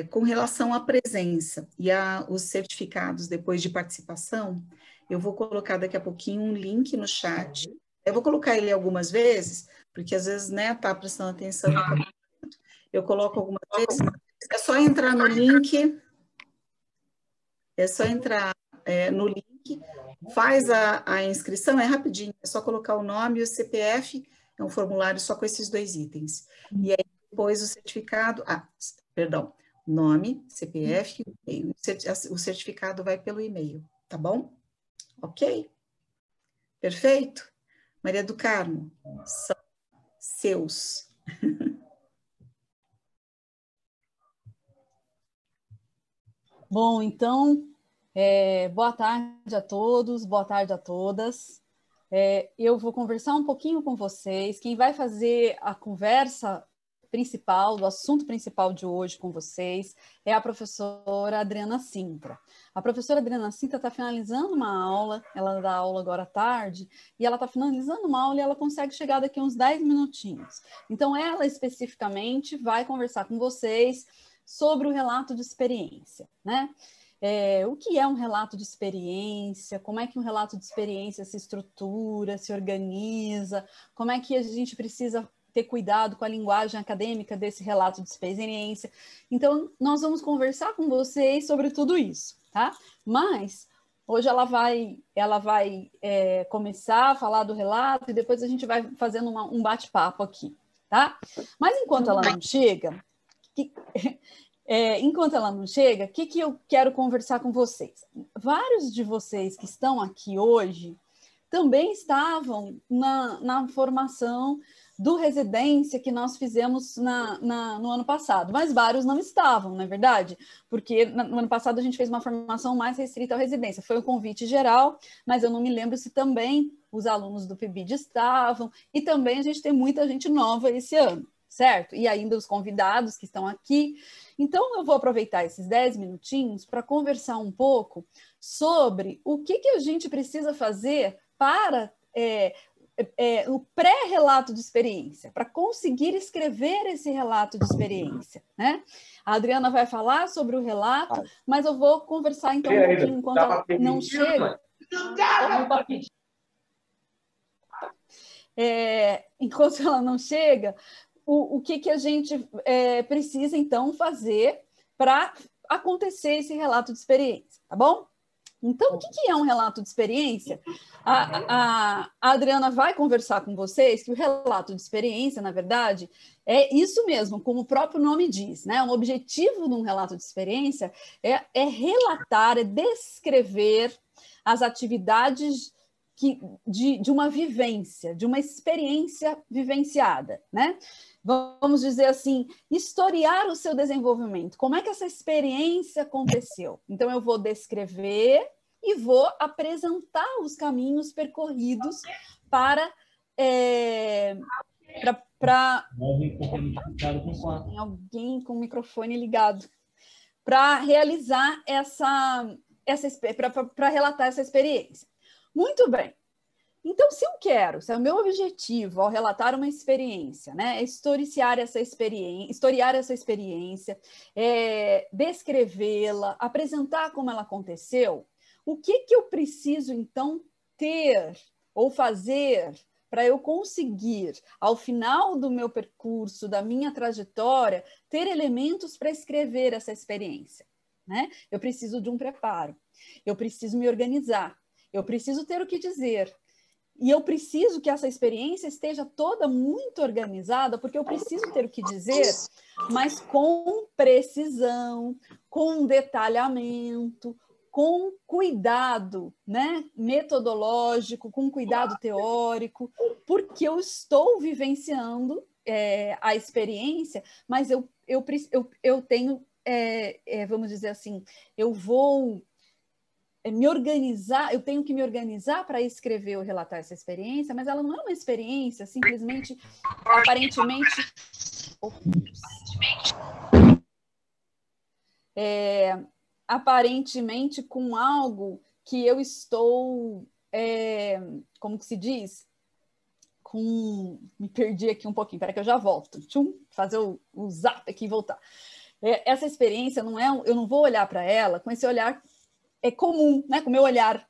Com relação à presença e os certificados depois de participação, eu vou colocar daqui a pouquinho um link no chat. Eu vou colocar ele algumas vezes, porque às vezes, né, tá prestando atenção. Eu coloco algumas vezes. É só entrar no link. É só entrar no link, faz a inscrição, é rapidinho, é só colocar o nome e o CPF, é um formulário só com esses 2 itens. E aí depois o certificado, perdão, nome, CPF e e-mail. O certificado vai pelo e-mail, tá bom? Ok? Perfeito? Maria do Carmo, são seus. Bom, então, boa tarde a todos, boa tarde a todas. Eu vou conversar um pouquinho com vocês. Quem vai fazer a conversa principal, do assunto principal de hoje com vocês, é a professora Adriana Sintra. A professora Adriana Sintra está finalizando uma aula, ela dá aula agora à tarde, e ela está finalizando uma aula e ela consegue chegar daqui uns 10 minutinhos. Então, ela especificamente vai conversar com vocês sobre o relato de experiência, né? O que é um relato de experiência, como é que um relato de experiência se estrutura, se organiza, como é que a gente precisa ter cuidado com a linguagem acadêmica desse relato de experiência. Então, nós vamos conversar com vocês sobre tudo isso, tá? Mas hoje ela vai começar a falar do relato e depois a gente vai fazendo um bate-papo aqui, tá? Mas enquanto ela não chega, o que eu quero conversar com vocês? Vários de vocês que estão aqui hoje também estavam na formação do residência que nós fizemos no ano passado, mas vários não estavam, não é verdade? Porque no ano passado a gente fez uma formação mais restrita à residência, foi um convite geral, mas eu não me lembro se também os alunos do PIBID estavam, e também a gente tem muita gente nova esse ano, certo? E ainda os convidados que estão aqui. Então, eu vou aproveitar esses 10 minutinhos para conversar um pouco sobre o que a gente precisa fazer para o pré-relato de experiência, para conseguir escrever esse relato de experiência, né? A Adriana vai falar sobre o relato, mas eu vou conversar então um pouquinho enquanto ela não chega. Enquanto ela não chega, o que a gente precisa, então, fazer para acontecer esse relato de experiência, tá bom? Então, o que é um relato de experiência? A Adriana vai conversar com vocês que o relato de experiência, na verdade, é isso mesmo, como o próprio nome diz, né? O objetivo de um relato de experiência é relatar, é descrever as atividades de uma vivência, de uma experiência vivenciada, né? Vamos dizer assim, historiar o seu desenvolvimento. Como é que essa experiência aconteceu? Então, eu vou descrever e vou apresentar os caminhos percorridos para... Tem alguém com o microfone ligado. Para realizar para relatar essa experiência. Muito bem. Então, se é o meu objetivo ao relatar uma experiência, né, é historiar essa experiência, descrevê-la, apresentar como ela aconteceu, o que eu preciso, então, ter ou fazer para eu conseguir, ao final do meu percurso, da minha trajetória, ter elementos para escrever essa experiência, né? Eu preciso de um preparo, eu preciso me organizar, eu preciso ter o que dizer, e eu preciso que essa experiência esteja toda muito organizada, porque eu preciso ter o que dizer, mas com precisão, com detalhamento, com cuidado, né, metodológico, com cuidado teórico, porque eu estou vivenciando a experiência, mas eu tenho, vamos dizer assim, eu vou me organizar, eu tenho que me organizar para escrever ou relatar essa experiência, mas ela não é uma experiência simplesmente, aparentemente com algo que eu estou, como que se diz? Me perdi aqui um pouquinho, espera que eu já volto. Fazer o zap aqui e voltar. essa experiência não é, eu não vou olhar para ela com esse olhar comum, né? Com o meu olhar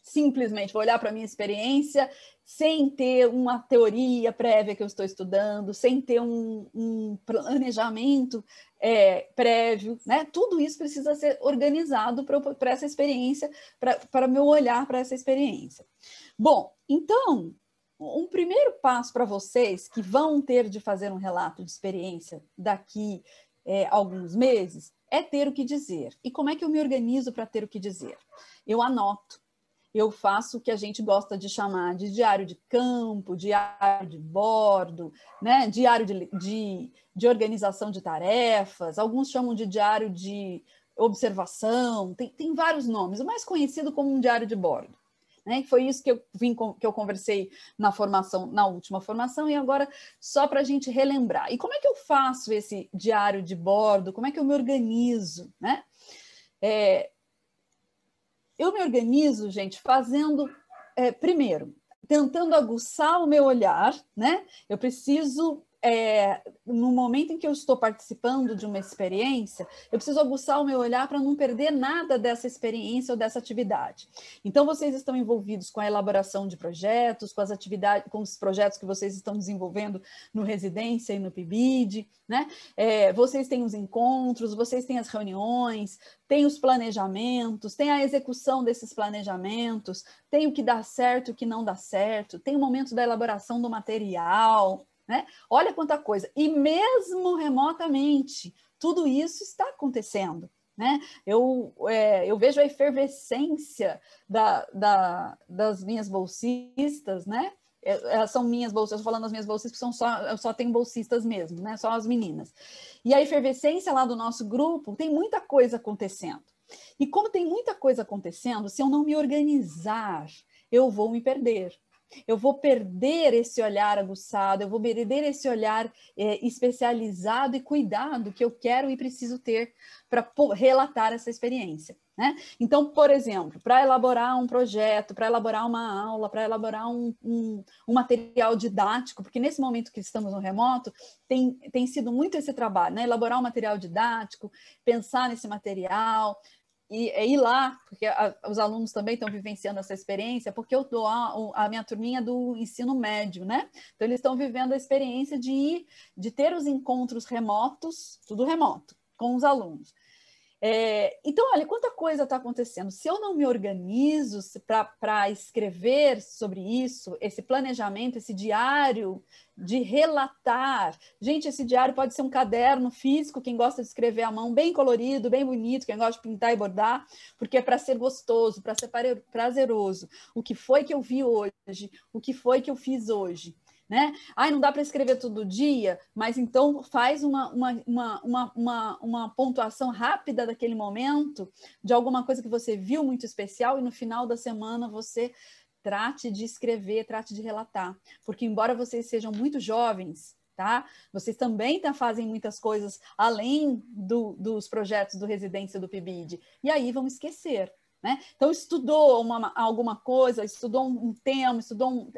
simplesmente, vou olhar para a minha experiência sem ter uma teoria prévia que eu estou estudando, sem ter um planejamento prévio, né? Tudo isso precisa ser organizado para essa experiência, para meu olhar para essa experiência. Bom, então, um primeiro passo para vocês que vão ter de fazer um relato de experiência daqui alguns meses é ter o que dizer. E como é que eu me organizo para ter o que dizer? Eu anoto. Eu faço o que a gente gosta de chamar de diário de campo, diário de bordo, né? Diário de organização de tarefas, alguns chamam de diário de observação, tem vários nomes, o mais conhecido como um diário de bordo. Né? Foi isso que eu conversei na última formação, e agora só para a gente relembrar. E como é que eu faço esse diário de bordo? Como é que eu me organizo? Né? Eu me organizo, gente, fazendo, primeiro, tentando aguçar o meu olhar, né? Eu preciso, no momento em que eu estou participando de uma experiência, eu preciso aguçar o meu olhar para não perder nada dessa experiência ou dessa atividade. Então, vocês estão envolvidos com a elaboração de projetos, com as atividades, com os projetos que vocês estão desenvolvendo no Residência e no PIBID, né? Vocês têm os encontros, vocês têm as reuniões, tem os planejamentos, tem a execução desses planejamentos, tem o que dá certo e o que não dá certo, tem o momento da elaboração do material, né? Olha quanta coisa. E mesmo remotamente, tudo isso está acontecendo. Né? Eu vejo a efervescência das minhas bolsistas, né? Elas são minhas bolsistas, eu estou falando das minhas bolsistas, porque eu só tenho bolsistas mesmo, né? Só as meninas. E a efervescência lá do nosso grupo, tem muita coisa acontecendo. E como tem muita coisa acontecendo, se eu não me organizar, eu vou me perder. Eu vou perder esse olhar aguçado, eu vou perder esse olhar especializado e cuidado que eu quero e preciso ter para relatar essa experiência. Né? Então, por exemplo, para elaborar um projeto, para elaborar uma aula, para elaborar um material didático, porque nesse momento que estamos no remoto, tem sido muito esse trabalho, né? Elaborar um material didático, pensar nesse material, e ir lá, porque os alunos também estão vivenciando essa experiência, porque eu dou a minha turminha do ensino médio, né? Então, eles estão vivendo a experiência de ter os encontros remotos, tudo remoto, com os alunos. Então, olha, quanta coisa está acontecendo. Se eu não me organizo para escrever sobre isso, esse planejamento, esse diário de relatar. Gente, esse diário pode ser um caderno físico, quem gosta de escrever à mão, bem colorido, bem bonito, quem gosta de pintar e bordar, porque é para ser gostoso, para ser prazeroso. O que foi que eu vi hoje? O que foi que eu fiz hoje? Né? Não dá para escrever todo dia, mas então faz uma pontuação rápida daquele momento, de alguma coisa que você viu muito especial, e no final da semana você trate de escrever, trate de relatar. Porque embora vocês sejam muito jovens, tá? Vocês também fazem muitas coisas além dos projetos do Residência do PIBID, e aí vão esquecer. Né? Então, estudou alguma coisa, estudou um tema, estudou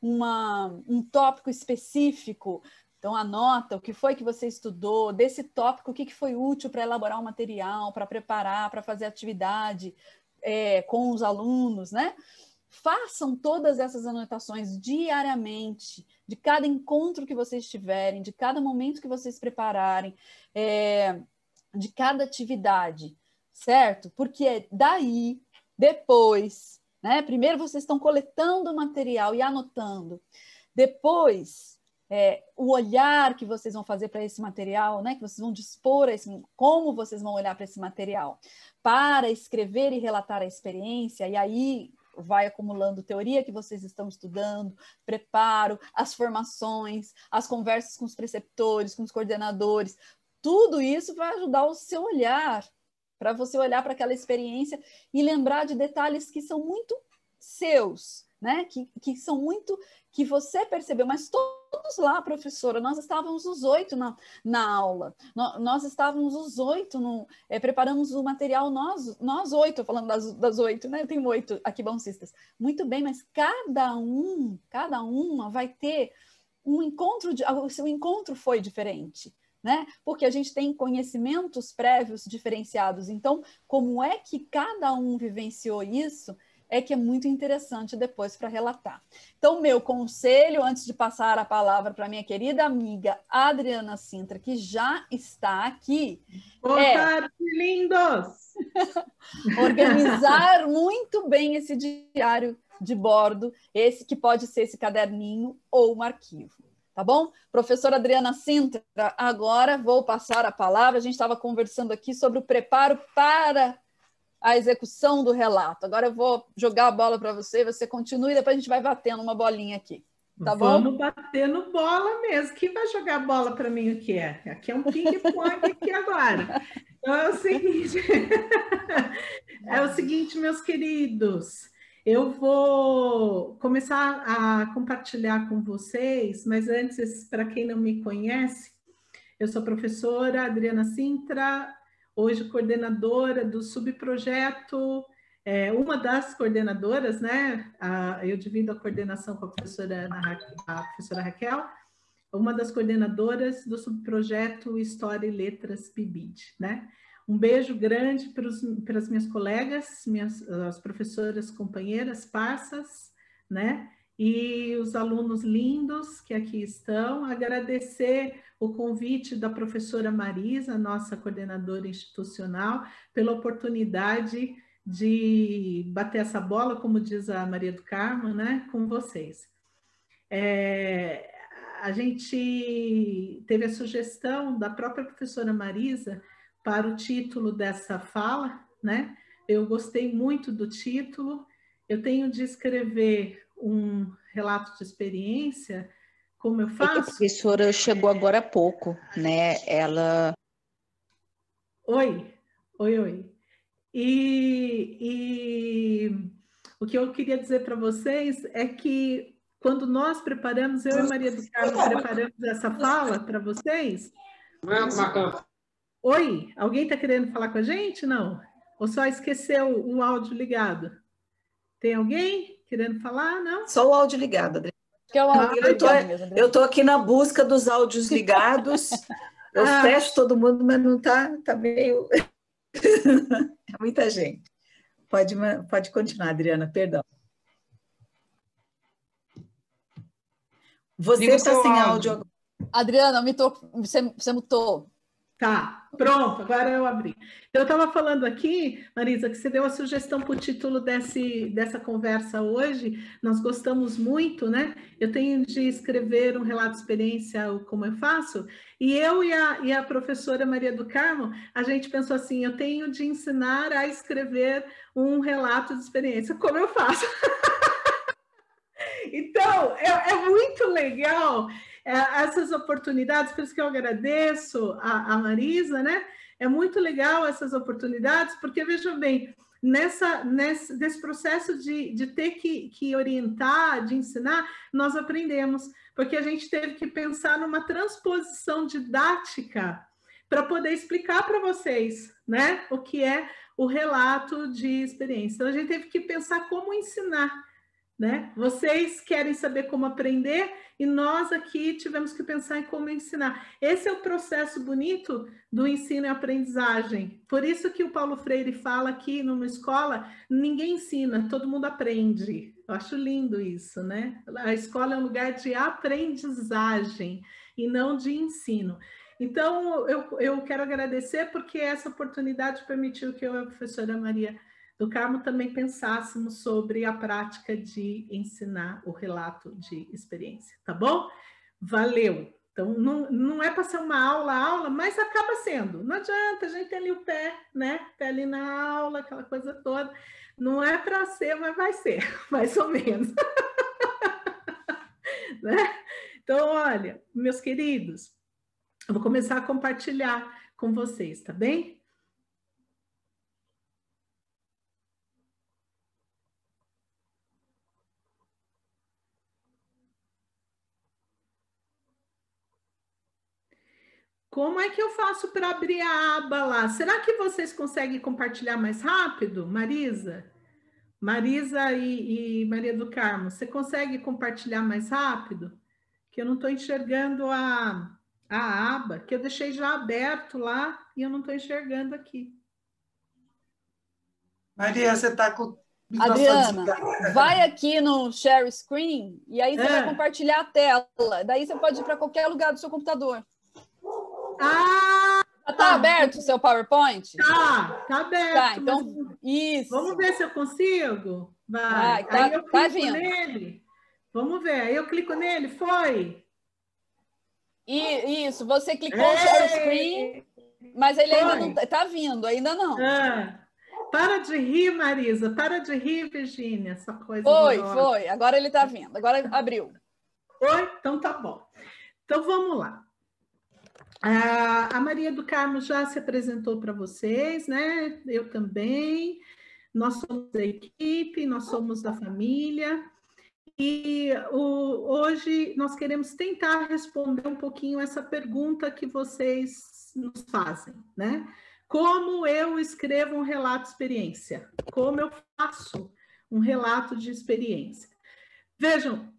um tópico específico, então anota o que foi que você estudou, desse tópico, o que foi útil para elaborar o material, para preparar, para fazer atividade com os alunos, né? Façam todas essas anotações diariamente, de cada encontro que vocês tiverem, de cada momento que vocês prepararem, de cada atividade. Certo? Porque daí, depois, né? Primeiro vocês estão coletando o material e anotando. Depois, o olhar que vocês vão fazer para esse material, né? Que vocês vão dispor, como vocês vão olhar para esse material, para escrever e relatar a experiência, e aí vai acumulando teoria que vocês estão estudando, preparo, as formações, as conversas com os preceptores, com os coordenadores, tudo isso vai ajudar o seu olhar, para você olhar para aquela experiência e lembrar de detalhes que são muito seus, né? Que são muito, que você percebeu, mas todos lá, professora, nós estávamos os 8 na aula, nós estávamos os 8, preparamos o material, nós 8, falando das 8, né? Eu tenho 8 aqui, bolsistas. Muito bem, mas cada uma vai ter um encontro, o seu encontro foi diferente. né? Porque a gente tem conhecimentos prévios diferenciados. Então, como é que cada um vivenciou isso, é que é muito interessante depois para relatar. Então, meu conselho, antes de passar a palavra para minha querida amiga Adriana Sintra, que já está aqui, Boa tarde, lindos! organizar muito bem esse diário de bordo, esse que pode ser esse caderninho ou um arquivo. Tá bom? Professora Adriana Sintra, agora vou passar a palavra. A gente estava conversando aqui sobre o preparo para a execução do relato. Agora eu vou jogar a bola para você, você continua e depois a gente vai batendo uma bolinha aqui. Tá bom? Vamos batendo bola mesmo. Quem vai jogar bola para mim o que é? Aqui é um ping-pong aqui agora. Então é o seguinte, meus queridos, eu vou começar a compartilhar com vocês, mas antes, para quem não me conhece, eu sou a professora Adriana Sintra, hoje coordenadora do subprojeto, uma das coordenadoras, né? Eu divido a coordenação com a professora Raquel, uma das coordenadoras do subprojeto História e Letras PIBID, né? Um beijo grande para as minhas colegas, as professoras, companheiras, parças, né? E os alunos lindos que aqui estão. Agradecer o convite da professora Marisa, nossa coordenadora institucional, pela oportunidade de bater essa bola, como diz a Maria do Carmo, né? Com vocês. A gente teve a sugestão da própria professora Marisa para o título dessa fala, né? Eu gostei muito do título. Eu tenho de escrever um relato de experiência, como eu faço? A professora chegou agora há pouco, né? Ela... Oi. E o que eu queria dizer para vocês é que quando nós preparamos, eu e Maria do Carmo preparamos essa fala para vocês. Oi, alguém está querendo falar com a gente? Não? Ou só esqueceu o áudio ligado? Tem alguém querendo falar? Não? Só o áudio ligado, Adriana. Que é o áudio ligado mesmo, eu estou aqui na busca dos áudios ligados. Eu fecho todo mundo, mas não está, tá meio... É muita gente. Pode continuar, Adriana, perdão. Você está sem áudio agora. Adriana, você mutou. Tá, pronto, agora eu abri. Eu estava falando aqui, Marisa, que você deu a sugestão para o título dessa conversa hoje. Nós gostamos muito, né? Eu tenho de escrever um relato de experiência, como eu faço, e eu e a professora Maria do Carmo, a gente pensou assim, eu tenho de ensinar a escrever um relato de experiência, como eu faço. Então, é muito legal essas oportunidades, por isso que eu agradeço a Marisa, né? É muito legal essas oportunidades, porque, veja bem, nesse processo de ter que orientar, de ensinar, nós aprendemos, porque a gente teve que pensar numa transposição didática para poder explicar para vocês, né? O que é o relato de experiência. Então, a gente teve que pensar como ensinar, né? Vocês querem saber como aprender e nós aqui tivemos que pensar em como ensinar. Esse é o processo bonito do ensino e aprendizagem. Por isso que o Paulo Freire fala que numa escola ninguém ensina, todo mundo aprende. Eu acho lindo isso, né? A escola é um lugar de aprendizagem e não de ensino. Então, eu quero agradecer porque essa oportunidade permitiu que eu e a professora Maria do Carmo também pensássemos sobre a prática de ensinar o relato de experiência, tá bom? Valeu! Então, não é para ser uma aula, mas acaba sendo. Não adianta, a gente tem ali o pé, né? Pé ali na aula, aquela coisa toda. Não é para ser, mas vai ser, mais ou menos. Né? Então, olha, meus queridos, eu vou começar a compartilhar com vocês, tá bem? Como é que eu faço para abrir a aba lá? Será que vocês conseguem compartilhar mais rápido, Marisa? Marisa e Maria do Carmo, você consegue compartilhar mais rápido? Que eu não estou enxergando a a aba, que eu deixei já aberto lá e eu não estou enxergando aqui. Maria, você está com o microfone Adriana, desligado. vai aqui no share screen e aí você vai compartilhar a tela. Daí você pode ir para qualquer lugar do seu computador. Ah! Tá aberto o seu PowerPoint? Tá aberto. Tá, então, isso. Vamos ver se eu consigo? Vai. Tá, aí eu clico tá vindo. nele. Vamos ver. Aí eu clico nele. Foi. Isso, você clicou no share screen, mas ele ainda não tá vindo, ainda não. Para de rir, Marisa. Para de rir, Virgínia. Essa coisa Foi. Agora ele tá vindo. Agora abriu. Foi? Então tá bom. Então vamos lá. A Maria do Carmo já se apresentou para vocês, né? Eu também. Nós somos da equipe, nós somos da família. E hoje nós queremos tentar responder um pouquinho essa pergunta que vocês nos fazem, né? Como eu escrevo um relato de experiência? Como eu faço um relato de experiência? Vejam,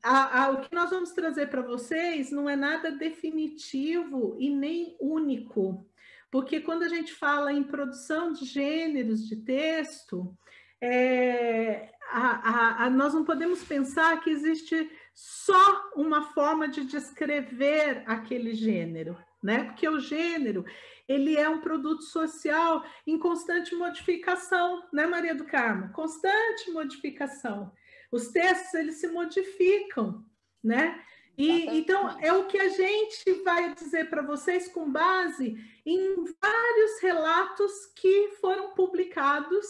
o que nós vamos trazer para vocês não é nada definitivo e nem único, porque quando a gente fala em produção de gêneros de texto, nós não podemos pensar que existe só uma forma de descrever aquele gênero, né? Porque o gênero, ele é um produto social em constante modificação, né, Maria do Carmo? Constante modificação. Os textos, eles se modificam, né? Então, é o que a gente vai dizer para vocês com base em vários relatos que foram publicados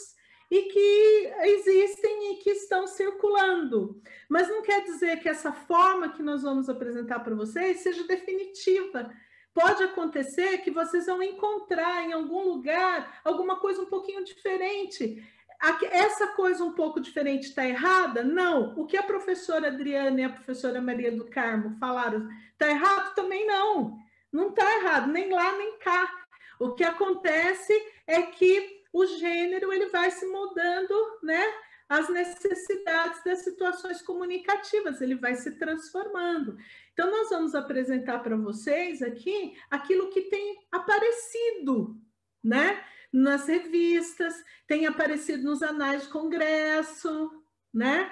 e que existem e que estão circulando. Mas não quer dizer que essa forma que nós vamos apresentar para vocês seja definitiva. Pode acontecer que vocês vão encontrar em algum lugar alguma coisa um pouquinho diferente. Essa coisa um pouco diferente está errada? Não. O que a professora Adriana e a professora Maria do Carmo falaram está errado? Também não. Não está errado, nem lá, nem cá. O que acontece é que o gênero ele vai se moldando, né, às necessidades das situações comunicativas, ele vai se transformando. Então, nós vamos apresentar para vocês aqui aquilo que tem aparecido, né? Nas revistas, tem aparecido nos anais de congresso, né?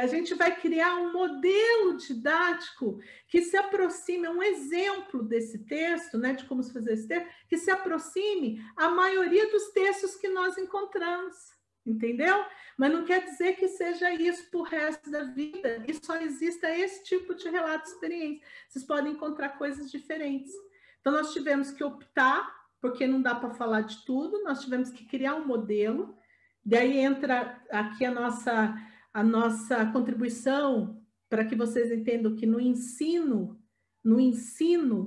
A gente vai criar um modelo didático que se aproxime, um exemplo desse texto, né, de como se fazer esse texto, que se aproxime à maioria dos textos que nós encontramos, entendeu? Mas não quer dizer que seja isso para o resto da vida, e só exista esse tipo de relato de experiência. Vocês podem encontrar coisas diferentes. Então, nós tivemos que optar, porque não dá para falar de tudo, nós tivemos que criar um modelo, daí entra aqui a nossa contribuição para que vocês entendam que no ensino,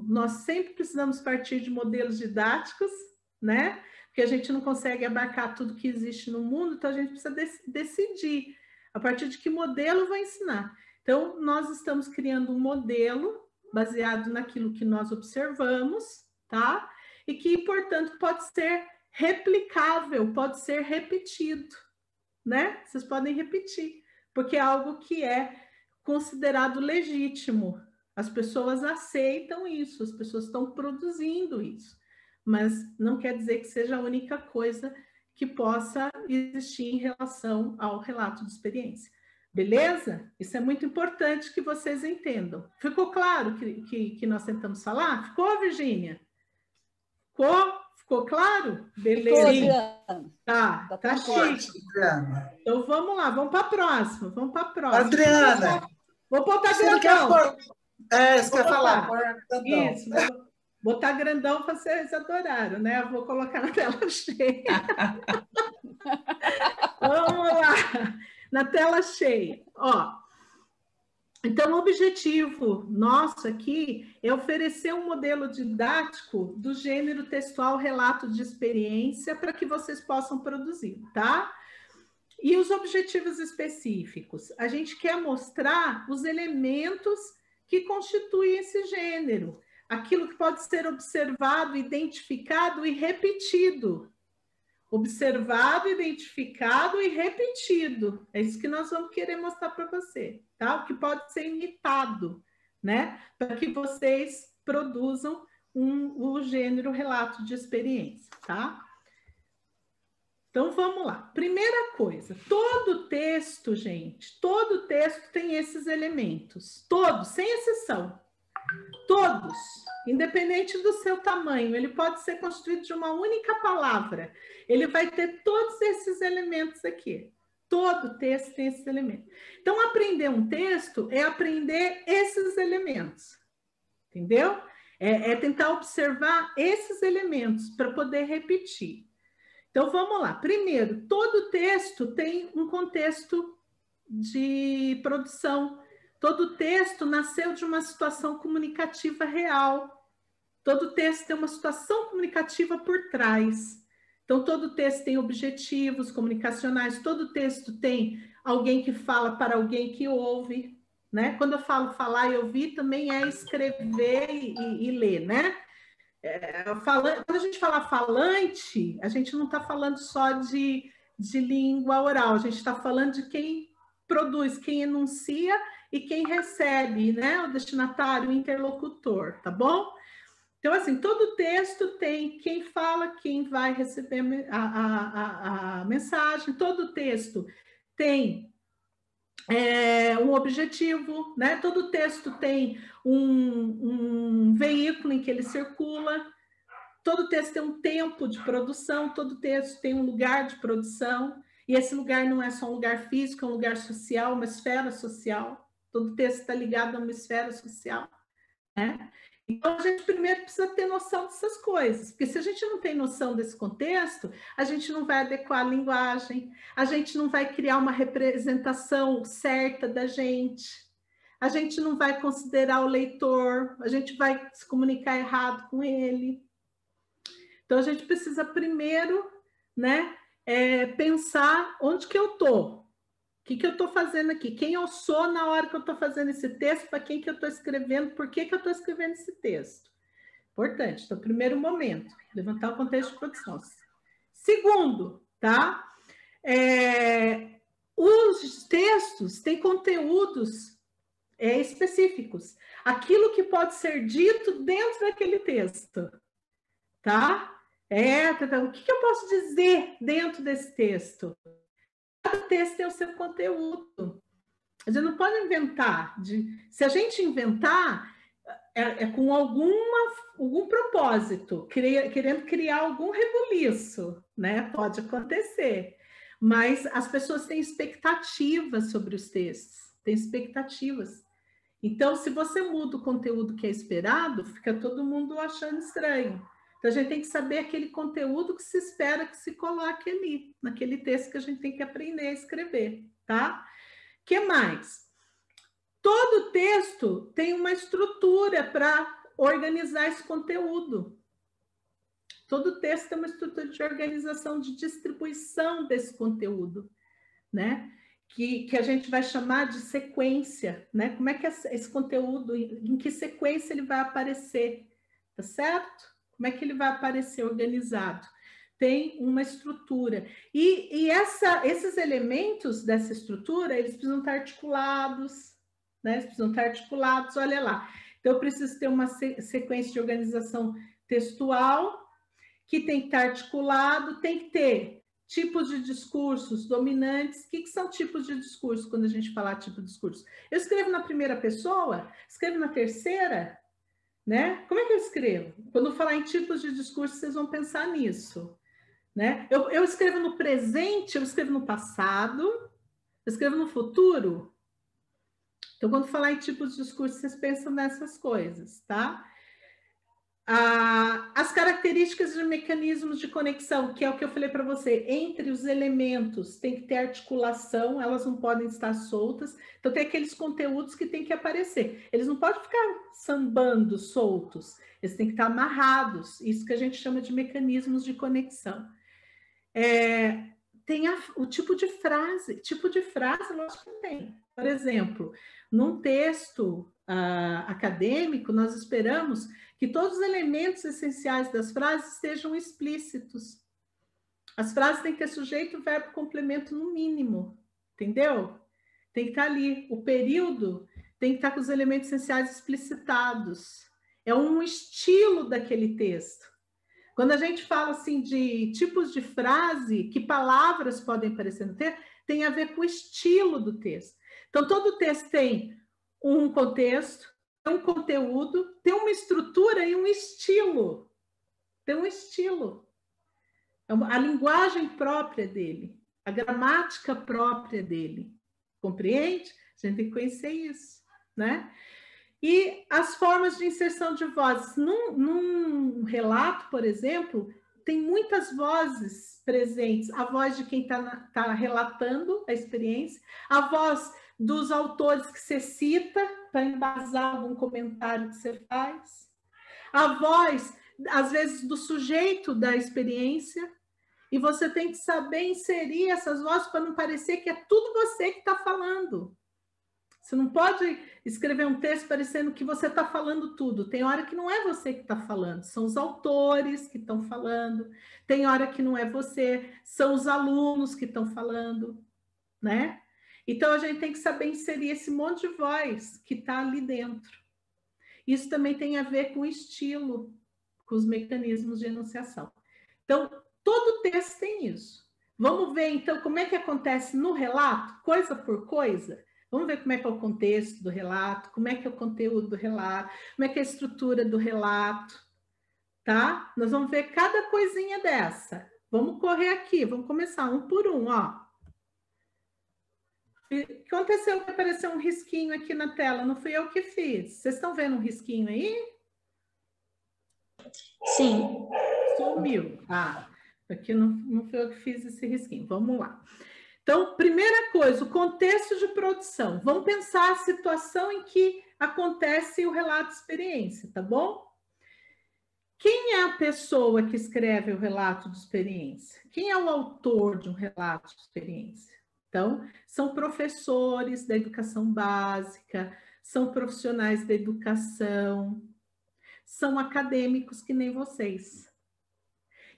nós sempre precisamos partir de modelos didáticos, né? Porque a gente não consegue abarcar tudo que existe no mundo, então a gente precisa decidir a partir de que modelo eu vou ensinar. Então, nós estamos criando um modelo baseado naquilo que nós observamos, tá? E que, portanto, pode ser replicável, pode ser repetido, né? Vocês podem repetir, porque é algo que é considerado legítimo. As pessoas aceitam isso, as pessoas estão produzindo isso, mas não quer dizer que seja a única coisa que possa existir em relação ao relato de experiência. Beleza? Isso é muito importante que vocês entendam. Ficou claro que nós tentamos falar? Ficou, Virgínia? Ficou claro? Beleza. Sim. Tá chique. Adriana. Então vamos lá, vamos para a próxima. Adriana, vou botar você grandão. Isso que eu ia falar. Isso, vou botar grandão para vocês adoraram, né? Eu vou colocar na tela cheia. Vamos lá, na tela cheia. Ó. Então, o objetivo nosso aqui é oferecer um modelo didático do gênero textual relato de experiência para que vocês possam produzir, tá? E os objetivos específicos? A gente quer mostrar os elementos que constituem esse gênero, aquilo que pode ser observado, identificado e repetido. Observado, identificado e repetido. É isso que nós vamos querer mostrar para você, tá? O que pode ser imitado, né? Para que vocês produzam o gênero relato de experiência, tá? Então, vamos lá. Primeira coisa, todo texto, gente, todo texto tem esses elementos. Todos, sem exceção. Todos, independente do seu tamanho. Ele pode ser constituído de uma única palavra. Ele vai ter todos esses elementos aqui. Todo texto tem esses elementos. Então, aprender um texto é aprender esses elementos. Entendeu? É tentar observar esses elementos para poder repetir. Então, vamos lá. Primeiro, todo texto tem um contexto de produção. Todo texto nasceu de uma situação comunicativa real. Todo texto tem uma situação comunicativa por trás. Então, todo texto tem objetivos comunicacionais. Todo texto tem alguém que fala para alguém que ouve, né? Quando eu falo falar e ouvir, também é escrever e ler, né? Quando a gente fala falante, a gente não está falando só de língua oral, a gente está falando de quem produz, quem enuncia e quem recebe, né? O destinatário, o interlocutor, tá bom? Então, assim, todo texto tem quem fala, quem vai receber a mensagem, todo texto tem um objetivo, né? Todo texto tem um veículo em que ele circula, todo texto tem um tempo de produção, todo texto tem um lugar de produção, e esse lugar não é só um lugar físico, é um lugar social, uma esfera social. Todo texto está ligado a uma esfera social, né? Então, a gente primeiro precisa ter noção dessas coisas, porque se a gente não tem noção desse contexto, a gente não vai adequar a linguagem, a gente não vai criar uma representação certa da gente, a gente não vai considerar o leitor, a gente vai se comunicar errado com ele. Então, a gente precisa primeiro, né, pensar onde que eu estou. O que eu estou fazendo aqui? Quem eu sou na hora que eu estou fazendo esse texto? Para quem que eu estou escrevendo? Por que eu estou escrevendo esse texto? Importante. Então, primeiro momento, levantar o contexto de produção. Segundo, tá? Os textos têm conteúdos específicos. Aquilo que pode ser dito dentro daquele texto, tá? O que eu posso dizer dentro desse texto? Cada texto tem o seu conteúdo. A gente não pode inventar. Se a gente inventar, com algum propósito, querendo criar algum rebuliço, né? Pode acontecer. Mas as pessoas têm expectativas sobre os textos, têm expectativas. Então, se você muda o conteúdo que é esperado, fica todo mundo achando estranho. Então, a gente tem que saber aquele conteúdo que se espera que se coloque ali, naquele texto que a gente tem que aprender a escrever, tá? O que mais? Todo texto tem uma estrutura para organizar esse conteúdo. Todo texto tem uma estrutura de organização, de distribuição desse conteúdo, né? Que a gente vai chamar de sequência, né? Como é que esse conteúdo, em que sequência ele vai aparecer, tá certo? Como é que ele vai aparecer organizado? Tem uma estrutura. E esses elementos dessa estrutura, eles precisam estar articulados, né? Eles precisam estar articulados, olha lá. Então, eu preciso ter uma sequência de organização textual, que tem que estar articulado, tem que ter tipos de discursos dominantes. O que são tipos de discurso, quando a gente fala tipo de discurso? Eu escrevo na primeira pessoa? Escrevo na terceira? Né? Como é que eu escrevo? Quando eu falar em tipos de discurso, vocês vão pensar nisso. Né? Eu escrevo no presente, eu escrevo no passado, eu escrevo no futuro. Então, quando falar em tipos de discurso, vocês pensam nessas coisas, tá? As características de mecanismos de conexão, que é o que eu falei para você, entre os elementos tem que ter articulação, elas não podem estar soltas, então tem aqueles conteúdos que tem que aparecer, eles não podem ficar sambando soltos, eles têm que estar amarrados, isso que a gente chama de mecanismos de conexão. Tem o tipo de frase, lógico que tem. Por exemplo, num texto acadêmico, nós esperamos que todos os elementos essenciais das frases estejam explícitos. As frases têm que ter sujeito, verbo, complemento no mínimo, entendeu? Tem que estar ali. O período tem que estar com os elementos essenciais explicitados. é um estilo daquele texto. Quando a gente fala assim de tipos de frase, que palavras podem aparecer no texto, tem a ver com o estilo do texto. Então, todo texto tem um contexto, tem um conteúdo, tem uma estrutura e um estilo. Tem um estilo. A linguagem própria dele, a gramática própria dele. Compreende? A gente tem que conhecer isso, né? E as formas de inserção de vozes. Num relato, por exemplo, tem muitas vozes presentes. A voz de quem está relatando a experiência, a voz dos autores que você cita para embasar algum comentário que você faz, a voz, às vezes, do sujeito da experiência, e você tem que saber inserir essas vozes para não parecer que é tudo você que está falando. Você não pode escrever um texto parecendo que você está falando tudo. Tem hora que não é você que está falando, são os autores que estão falando. Tem hora que não é você, são os alunos que estão falando, né? Então, a gente tem que saber inserir esse monte de voz que está ali dentro. Isso também tem a ver com o estilo, com os mecanismos de enunciação. Então, todo texto tem isso. Vamos ver, então, como é que acontece no relato, coisa por coisa? Vamos ver como é que é o contexto do relato, como é que é o conteúdo do relato, como é que é a estrutura do relato, tá? Nós vamos ver cada coisinha dessa. Vamos correr aqui, vamos começar um por um, ó. Aconteceu que apareceu um risquinho aqui na tela, não fui eu que fiz. Vocês estão vendo um risquinho aí? Sim. Sumiu. Ah, aqui não foi eu que fiz esse risquinho. Vamos lá. Então, primeira coisa, o contexto de produção. Vamos pensar a situação em que acontece o relato de experiência, tá bom? Quem é a pessoa que escreve o relato de experiência? Quem é o autor de um relato de experiência? Então, são professores da educação básica, são profissionais da educação, são acadêmicos que nem vocês.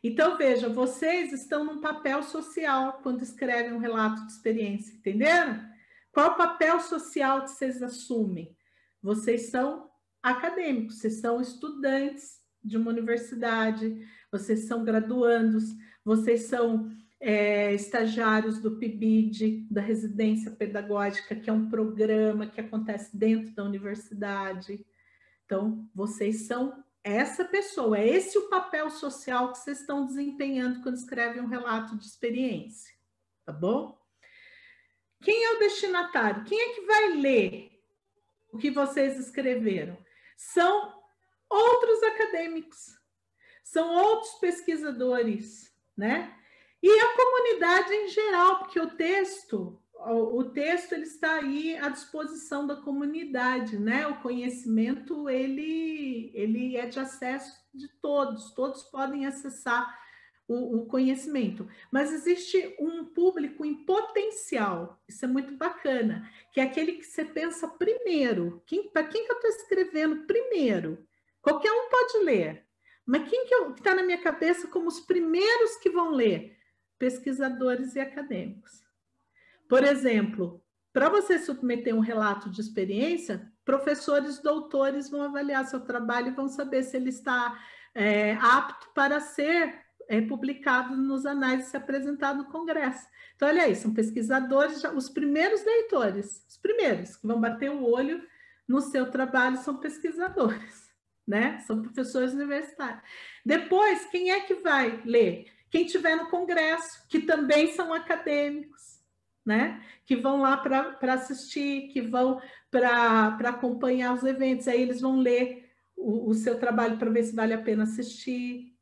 Então, veja, vocês estão num papel social quando escrevem um relato de experiência, entenderam? Qual o papel social que vocês assumem? Vocês são acadêmicos, vocês são estudantes de uma universidade, vocês são graduandos, vocês são estagiários do PIBID, da Residência Pedagógica, que é um programa que acontece dentro da universidade. Então, vocês são essa pessoa, é esse o papel social que vocês estão desempenhando quando escrevem um relato de experiência, tá bom? Quem é o destinatário? Quem é que vai ler o que vocês escreveram? São outros acadêmicos, são outros pesquisadores, né? E a comunidade em geral, porque o texto ele está aí à disposição da comunidade, né? O conhecimento, ele é de acesso de todos, todos podem acessar o conhecimento, mas existe um público em potencial, isso é muito bacana, que é aquele que você pensa primeiro, para quem que eu estou escrevendo primeiro? Qualquer um pode ler, mas quem que está na minha cabeça como os primeiros que vão ler? Pesquisadores e acadêmicos. Por exemplo, para você submeter um relato de experiência, professores doutores vão avaliar seu trabalho e vão saber se ele está apto para ser publicado nos anais e ser apresentado no congresso. Então, olha aí, são pesquisadores, os primeiros leitores, os primeiros que vão bater o olho no seu trabalho são pesquisadores, né? São professores universitários. Depois, quem é que vai ler? Quem estiver no congresso, que também são acadêmicos, né? Que vão lá para assistir, que vão para acompanhar os eventos, aí eles vão ler o seu trabalho para ver se vale a pena assistir,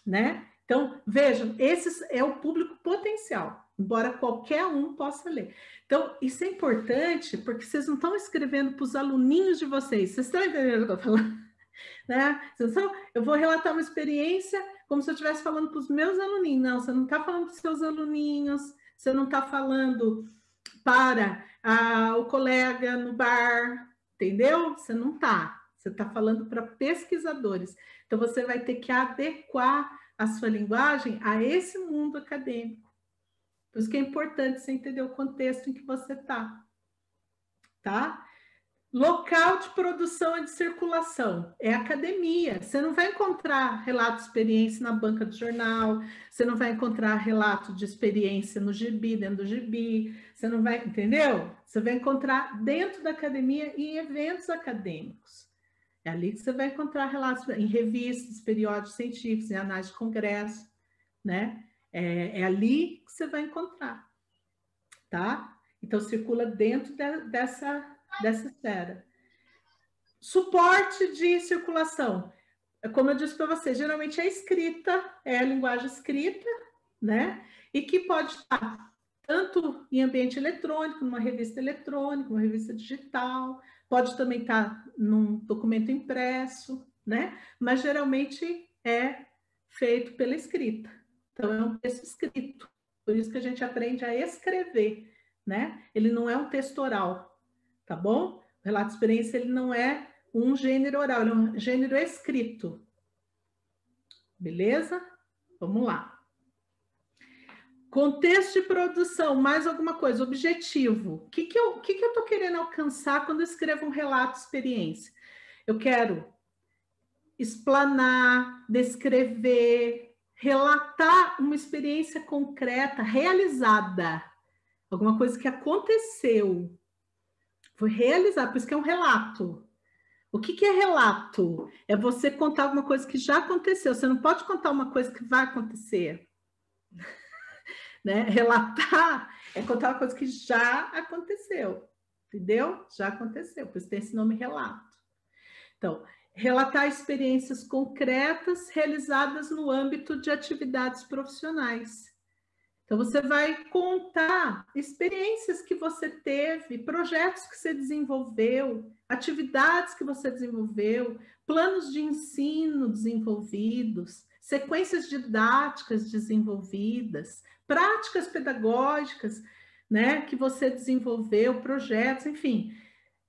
né? Então, vejam, esse é o público potencial, embora qualquer um possa ler. Então, isso é importante, porque vocês não estão escrevendo para os aluninhos de vocês, vocês estão entendendo o que eu estou falando? Né? Então, eu vou relatar uma experiência como se eu estivesse falando para os meus aluninhos. Não, você não está falando para os seus aluninhos, você não está falando para o colega no bar, entendeu? Você não está. Você está falando para pesquisadores. Então, você vai ter que adequar a sua linguagem a esse mundo acadêmico. Por isso que é importante você entender o contexto em que você está. Tá? Local de produção e de circulação é academia. Você não vai encontrar relato de experiência na banca de jornal, você não vai encontrar relato de experiência no gibi, dentro do gibi, você não vai, entendeu? Você vai encontrar dentro da academia e em eventos acadêmicos. É ali que você vai encontrar relatos em revistas, periódicos científicos, em análise de congresso, né? É ali que você vai encontrar, tá? Então, circula dentro dessa esfera. Suporte de circulação. Como eu disse para você, geralmente é escrita, é a linguagem escrita, né? E que pode estar tanto em ambiente eletrônico, numa revista eletrônica, uma revista digital, pode também estar num documento impresso, né? Mas geralmente é feito pela escrita. Então, é um texto escrito. Por isso que a gente aprende a escrever, né? Ele não é um texto oral, tá bom? O relato de experiência, ele não é um gênero oral, ele é um gênero escrito. Beleza? Vamos lá. Contexto de produção, mais alguma coisa, objetivo. O que eu estou querendo alcançar quando eu escrevo um relato de experiência? Eu quero explanar, descrever, relatar uma experiência concreta, realizada. Alguma coisa que aconteceu. Foi realizado, por isso que é um relato. O que é relato? É você contar alguma coisa que já aconteceu. Você não pode contar uma coisa que vai acontecer. Né? Relatar é contar uma coisa que já aconteceu. Entendeu? Já aconteceu. Por isso tem esse nome relato. Então, relatar experiências concretas realizadas no âmbito de atividades profissionais. Então, você vai contar experiências que você teve, projetos que você desenvolveu, atividades que você desenvolveu, planos de ensino desenvolvidos, sequências didáticas desenvolvidas, práticas pedagógicas, né, que você desenvolveu, projetos, enfim.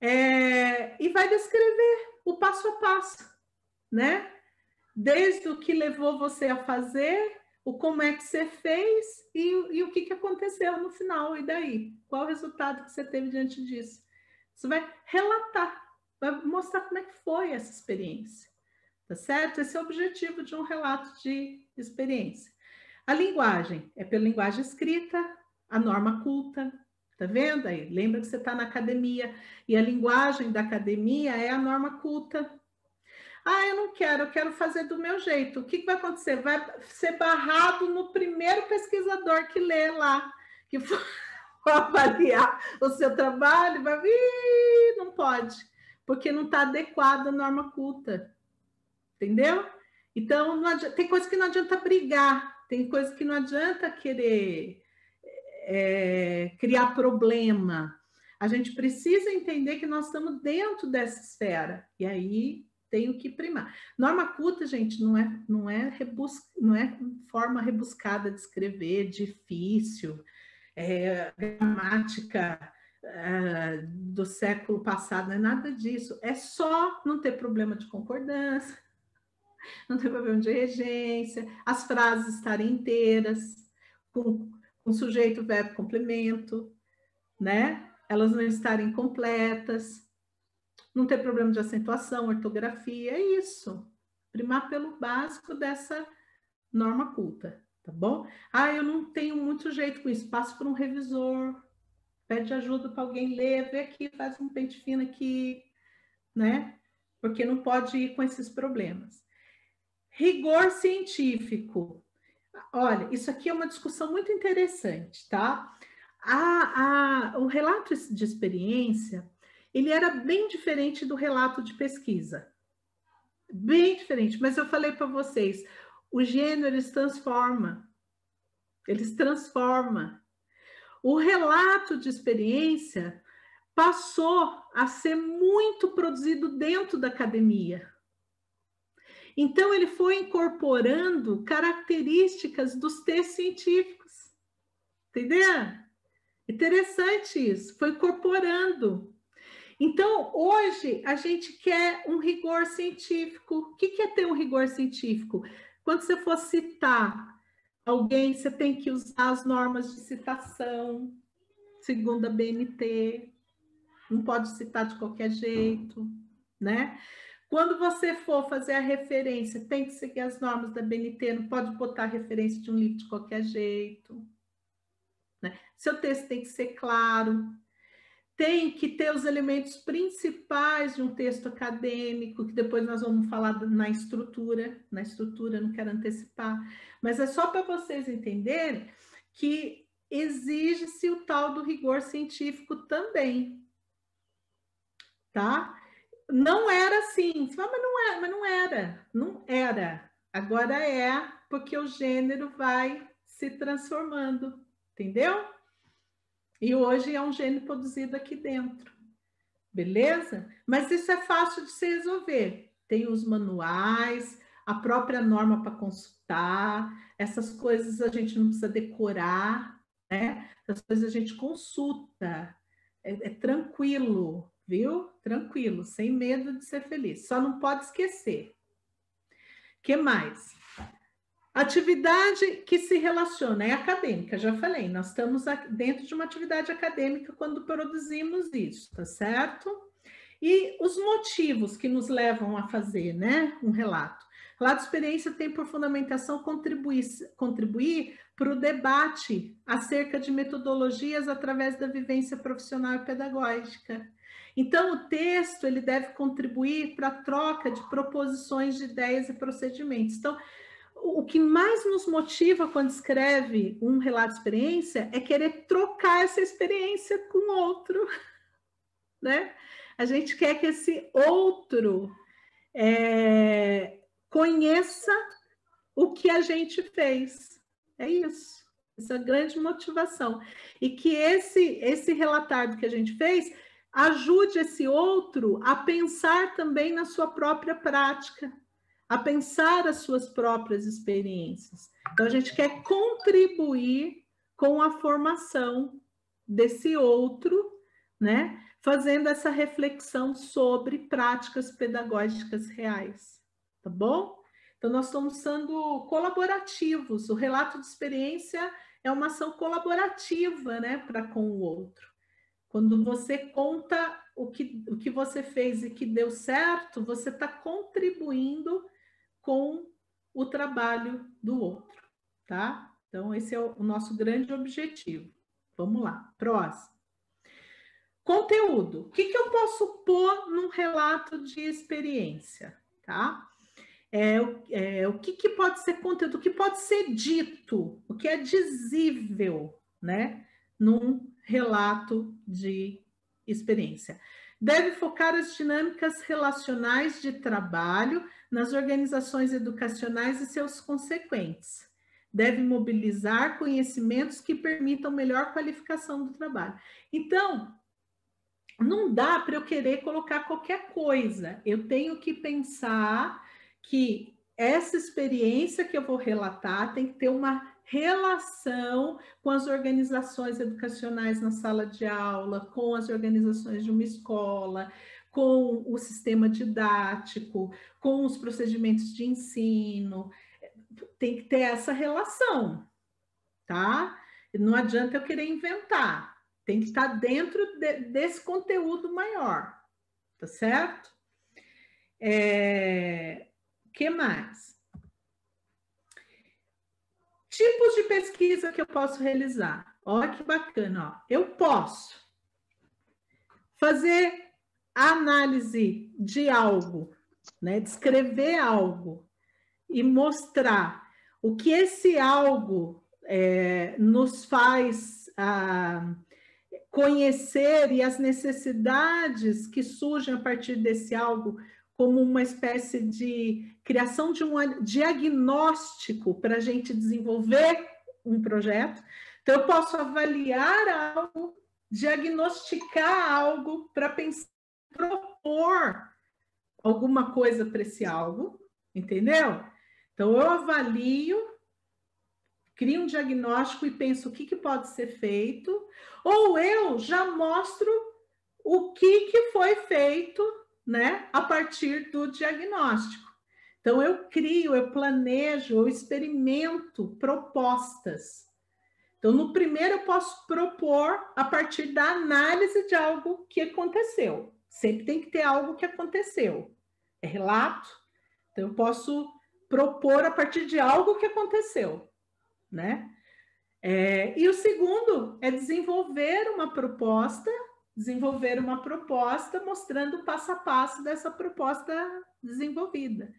E vai descrever o passo a passo, né? Desde o que levou você a fazer, o como é que você fez e o que aconteceu no final, e daí? Qual o resultado que você teve diante disso? Você vai relatar, vai mostrar como é que foi essa experiência, tá certo? Esse é o objetivo de um relato de experiência. A linguagem é pela linguagem escrita, a norma culta, tá vendo aí? Lembra que você está na academia, e a linguagem da academia é a norma culta. Ah, eu quero fazer do meu jeito. O que vai acontecer? Vai ser barrado no primeiro pesquisador que lê lá, que for avaliar o seu trabalho, vai vir, não pode, porque não está adequado à norma culta. Entendeu? Então, não adianta, tem coisa que não adianta brigar, tem coisa que não adianta querer criar problema. A gente precisa entender que nós estamos dentro dessa esfera, e aí tem o que primar. Norma culta, gente, não é forma rebuscada de escrever, difícil, gramática do século passado, não é nada disso. É só não ter problema de concordância, não ter problema de regência, as frases estarem inteiras, com sujeito, verbo, complemento, né? Elas não estarem completas, não ter problema de acentuação, ortografia, é isso. Primar pelo básico dessa norma culta, tá bom? Ah, eu não tenho muito jeito com isso, passo por um revisor, pede ajuda para alguém ler, vê aqui, faz um pente fino aqui, né? Porque não pode ir com esses problemas. Rigor científico. Olha, isso aqui é uma discussão muito interessante, tá? O relato de experiência, ele era bem diferente do relato de pesquisa. Bem diferente, mas eu falei para vocês, o gênero, eles transforma. O relato de experiência passou a ser muito produzido dentro da academia. Então, ele foi incorporando características dos textos científicos. Entendeu? Interessante isso, foi incorporando. Então, hoje, a gente quer um rigor científico. O que é ter um rigor científico? Quando você for citar alguém, você tem que usar as normas de citação, segundo a BNT, não pode citar de qualquer jeito, né? Quando você for fazer a referência, tem que seguir as normas da BNT, não pode botar referência de um livro de qualquer jeito, né? Seu texto tem que ser claro, tem que ter os elementos principais de um texto acadêmico, que depois nós vamos falar na estrutura, não quero antecipar, mas é só para vocês entenderem que exige-se o tal do rigor científico também, tá? Não era assim, mas não era. Agora é, porque o gênero vai se transformando, entendeu? E hoje é um gênero produzido aqui dentro, beleza? Mas isso é fácil de se resolver. Tem os manuais, a própria norma para consultar, essas coisas a gente não precisa decorar, né? Essas coisas a gente consulta, é tranquilo, viu? Tranquilo, sem medo de ser feliz. Só não pode esquecer. O que mais? Atividade que se relaciona, é acadêmica, já falei, nós estamos dentro de uma atividade acadêmica quando produzimos isso, tá certo? E os motivos que nos levam a fazer, né, um relato. Relato de experiência tem por fundamentação contribuir para o debate acerca de metodologias através da vivência profissional e pedagógica. Então, o texto ele deve contribuir para a troca de proposições de ideias e procedimentos. Então, o que mais nos motiva quando escreve um relato de experiência é querer trocar essa experiência com outro, né? A gente quer que esse outro conheça o que a gente fez. É isso. Essa é a grande motivação. E que esse relatório que a gente fez ajude esse outro a pensar também na sua própria prática, a pensar as suas próprias experiências. Então, a gente quer contribuir com a formação desse outro, né? Fazendo essa reflexão sobre práticas pedagógicas reais, tá bom? Então, nós estamos sendo colaborativos. O relato de experiência é uma ação colaborativa, né, para com o outro. Quando você conta o que você fez e que deu certo, você está contribuindo com o trabalho do outro, tá? Então, esse é o nosso grande objetivo. Vamos lá, próximo. Conteúdo. O que eu posso pôr num relato de experiência, tá? O que pode ser conteúdo, o que pode ser dito, o que é dizível, né? Num relato de experiência. Deve focar as dinâmicas relacionais de trabalho nas organizações educacionais e seus consequentes. Deve mobilizar conhecimentos que permitam melhor qualificação do trabalho. Então, não dá para eu querer colocar qualquer coisa. Eu tenho que pensar que essa experiência que eu vou relatar tem que ter uma relação com as organizações educacionais na sala de aula, com as organizações de uma escola, com o sistema didático, com os procedimentos de ensino. Tem que ter essa relação, tá? Não adianta eu querer inventar. Tem que estar dentro desse conteúdo maior, tá certo? Que mais? Tipos de pesquisa que eu posso realizar. Olha que bacana, ó. Eu posso fazer análise de algo, né? Descrever algo e mostrar o que esse algo nos faz conhecer e as necessidades que surgem a partir desse algo, como uma espécie de criação de um diagnóstico para a gente desenvolver um projeto. Então, eu posso avaliar algo, diagnosticar algo para pensar, propor alguma coisa para esse algo, entendeu? Então, eu avalio, crio um diagnóstico e penso o que pode ser feito, ou eu já mostro o que foi feito, né, a partir do diagnóstico. Então, eu crio, eu planejo, eu experimento propostas. Então, no primeiro, eu posso propor a partir da análise de algo que aconteceu. Sempre tem que ter algo que aconteceu. É relato, então eu posso propor a partir de algo que aconteceu, né? E o segundo é desenvolver uma proposta mostrando o passo a passo dessa proposta desenvolvida.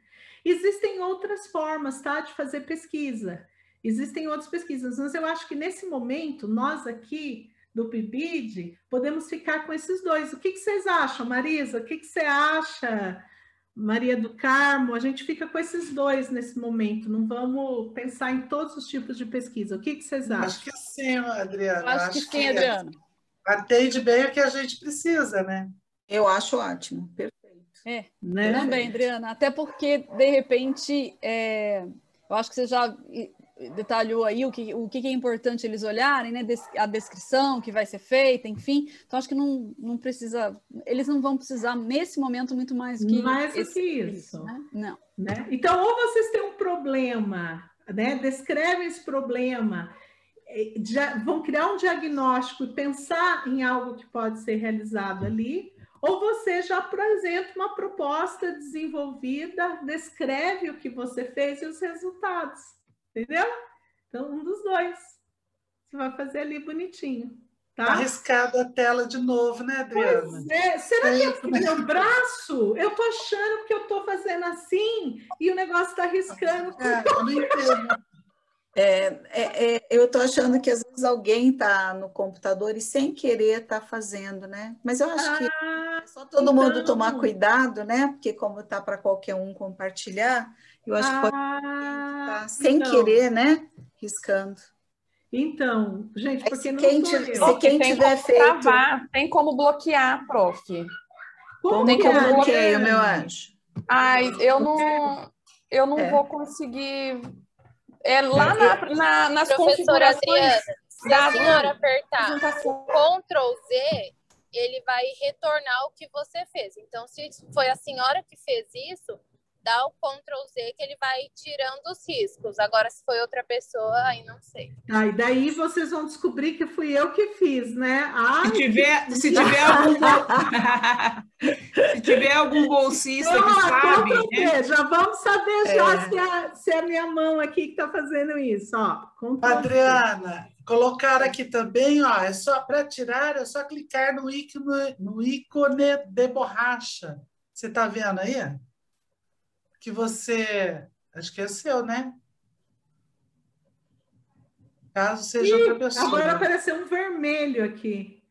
Existem outras formas, tá, de fazer pesquisa. Existem outras pesquisas, mas eu acho que nesse momento, nós aqui do PIBID, podemos ficar com esses dois. O que vocês acham, Marisa? O que você acha, Maria do Carmo? A gente fica com esses dois nesse momento, não vamos pensar em todos os tipos de pesquisa. O que vocês acham? Acho que sim, Adriana. Acho que sim, Adriana. Atende bem o que a gente precisa, né? Eu acho ótimo, perfeito. Né? Também, Adriana. Até porque, de repente, eu acho que você já detalhou aí o que é importante eles olharem, né? A descrição que vai ser feita, enfim. Então, acho que não precisa... Eles não vão precisar, nesse momento, muito mais que isso. Né? Não. Né? Então, ou vocês têm um problema, né? Descrevem esse problema, vão criar um diagnóstico e pensar em algo que pode ser realizado ali, ou você já apresenta uma proposta desenvolvida, descreve o que você fez e os resultados, entendeu? Então, um dos dois. Você vai fazer ali bonitinho. Tá arriscado a tela de novo, né, Adriana? Pois é. Será que é porque meu braço? Eu tô achando que eu tô fazendo assim e o negócio tá arriscando. Eu não entendo. Eu tô achando que às vezes alguém tá no computador e sem querer tá fazendo, né? Mas eu acho que é só todo mundo tomar cuidado, né? Porque como tá para qualquer um compartilhar, eu acho que pode ter alguém que tá sem querer, né? Riscando. Então, gente, porque se não quem sou tiver, eu. se quem tem tiver como feito... travar, tem como bloquear, prof. Como tem que como eu bloquear. bloqueio, meu anjo? Ai, eu não vou conseguir... lá nas Professora configurações... Adriana, se a senhora apertar Ctrl Z, ele vai retornar o que você fez. Então, se foi a senhora que fez isso, dá o Ctrl Z que ele vai tirando os riscos. Agora, se foi outra pessoa, aí não sei. E daí vocês vão descobrir que fui eu que fiz, né? Se tiver algum bolsista que sabe, né? Já vamos saber se é a minha mão aqui que está fazendo isso. Adriana, colocar aqui também, ó, é só para tirar, é só clicar no ícone de borracha. Você está vendo aí? Que você... Acho que é seu, né? Caso seja outra pessoa. Agora apareceu um vermelho aqui.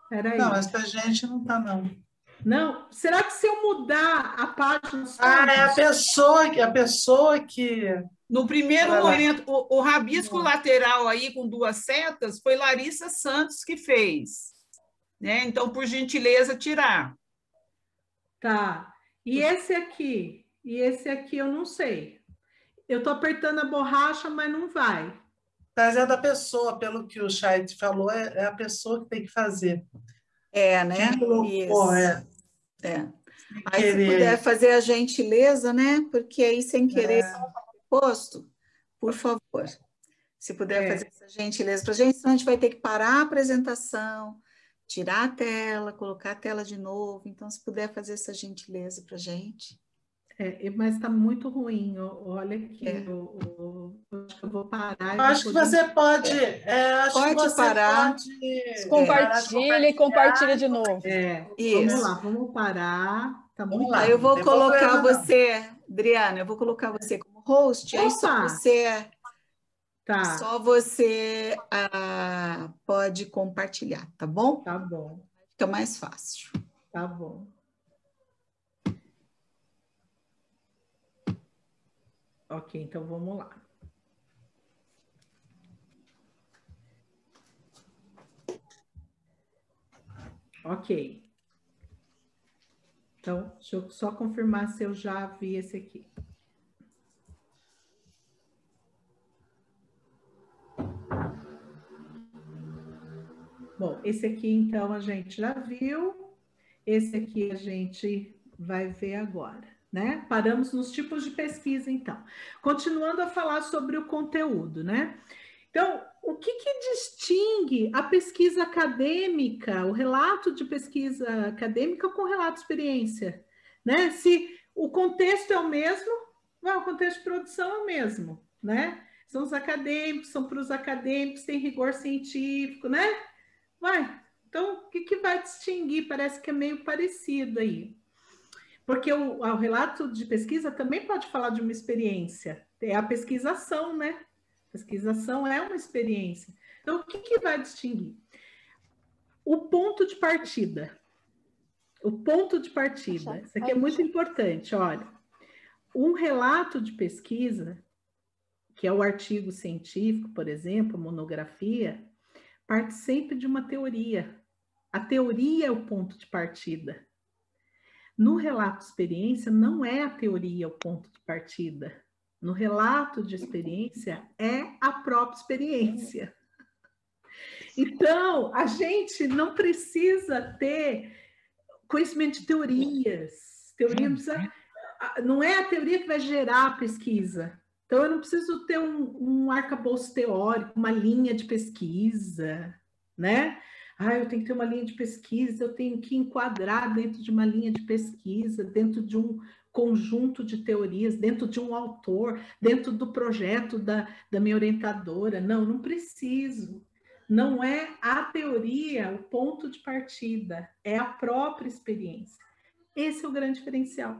Peraí. Não, essa gente não está, não. Não? Será que se eu mudar a página... É a pessoa que... No primeiro momento, o rabisco lateral aí com duas setas foi Larissa Santos que fez. Né? Então, por gentileza, tirar. Tá. E esse aqui? E esse aqui eu não sei. Eu estou apertando a borracha, mas não vai. Mas é da pessoa, pelo que o chat falou, é a pessoa que tem que fazer. Né? Quem colocou, Aí se puder fazer a gentileza, né? Porque aí sem querer posto, por favor. Se puder fazer essa gentileza para a gente, senão a gente vai ter que parar a apresentação, tirar a tela, colocar a tela de novo. Então, se puder fazer essa gentileza para a gente. Mas está muito ruim. Olha aqui, eu acho que eu vou parar. Acho que você pode. Pode parar. Compartilha e compartilha de novo. Vamos lá, vamos parar. Tá muito lá. Eu vou colocar você, Adriana, eu vou colocar você como host. Aí só você pode compartilhar, tá bom? Tá bom. Fica mais fácil. Tá bom. Ok, então vamos lá. Ok. Então, deixa eu só confirmar se eu já vi esse aqui. Bom, esse aqui, então, a gente já viu. Esse aqui a gente vai ver agora. Né? Paramos nos tipos de pesquisa, então. Continuando a falar sobre o conteúdo, né? Então, o que distingue a pesquisa acadêmica, o relato de pesquisa acadêmica com o relato de experiência? Né? Se o contexto é o mesmo, não, o contexto de produção é o mesmo, né? São os acadêmicos, são para os acadêmicos, tem rigor científico, né? Então, o que vai distinguir? Parece que é meio parecido aí. Porque o relato de pesquisa também pode falar de uma experiência. É a pesquisação, né? Pesquisação é uma experiência. Então, o que vai distinguir? O ponto de partida. O ponto de partida. Isso aqui é muito importante. Olha, um relato de pesquisa, que é o artigo científico, por exemplo, monografia, parte sempre de uma teoria. A teoria é o ponto de partida. No relato de experiência, não é a teoria o ponto de partida. No relato de experiência, é a própria experiência. Então, a gente não precisa ter conhecimento de teorias. Não é a teoria que vai gerar a pesquisa. Então, eu não preciso ter um arcabouço teórico, uma linha de pesquisa, né? Eu tenho que ter uma linha de pesquisa, eu tenho que enquadrar dentro de uma linha de pesquisa, dentro de um conjunto de teorias, dentro de um autor, dentro do projeto da minha orientadora. Não preciso. Não é a teoria o ponto de partida, é a própria experiência. Esse é o grande diferencial.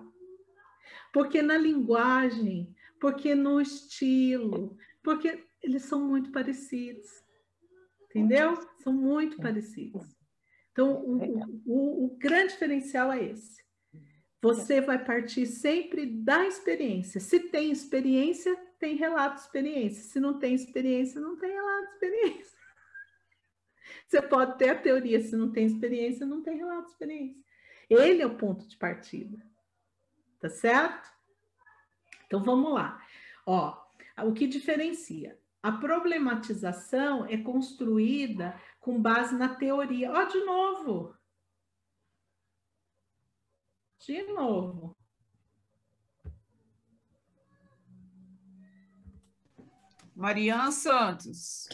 Porque na linguagem, porque no estilo, porque eles são muito parecidos. Entendeu? São muito parecidos. Então, o grande diferencial é esse. Você vai partir sempre da experiência. Se tem experiência, tem relato de experiência. Se não tem experiência, não tem relato de experiência. Você pode ter a teoria, se não tem experiência, não tem relato de experiência. Ele é o ponto de partida. Tá certo? Então, vamos lá. Ó, o que diferencia? A problematização é construída com base na teoria. Ó, de novo. De novo. Mariana Santos.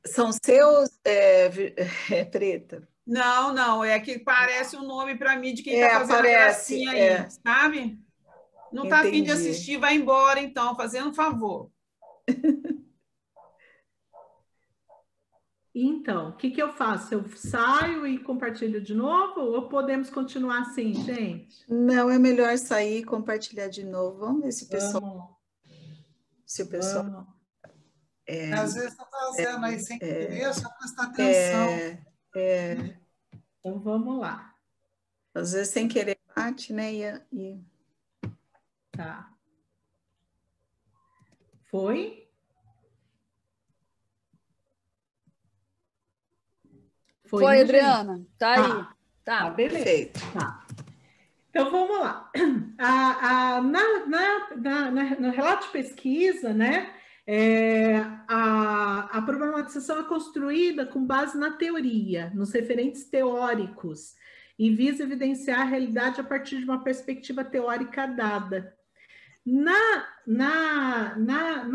São seus, Preta? Não, é que parece um nome para mim de quem está fazendo gracinha aí, sabe? Não está afim de assistir, vai embora então, fazendo um favor. Então, o que eu faço? Eu saio e compartilho de novo ou podemos continuar assim, gente? Não, é melhor sair e compartilhar de novo. Vamos ver se o pessoal... Às vezes está fazendo aí sem querer, só prestar atenção. Então, vamos lá. Às vezes, sem querer, bate, né? Tá. Foi? Foi, Adriana. Tá aí. Tá, beleza. Perfeito. Tá. Então, vamos lá. No relato de pesquisa, né? A problematização é construída com base na teoria, nos referentes teóricos, e visa evidenciar a realidade a partir de uma perspectiva teórica dada. No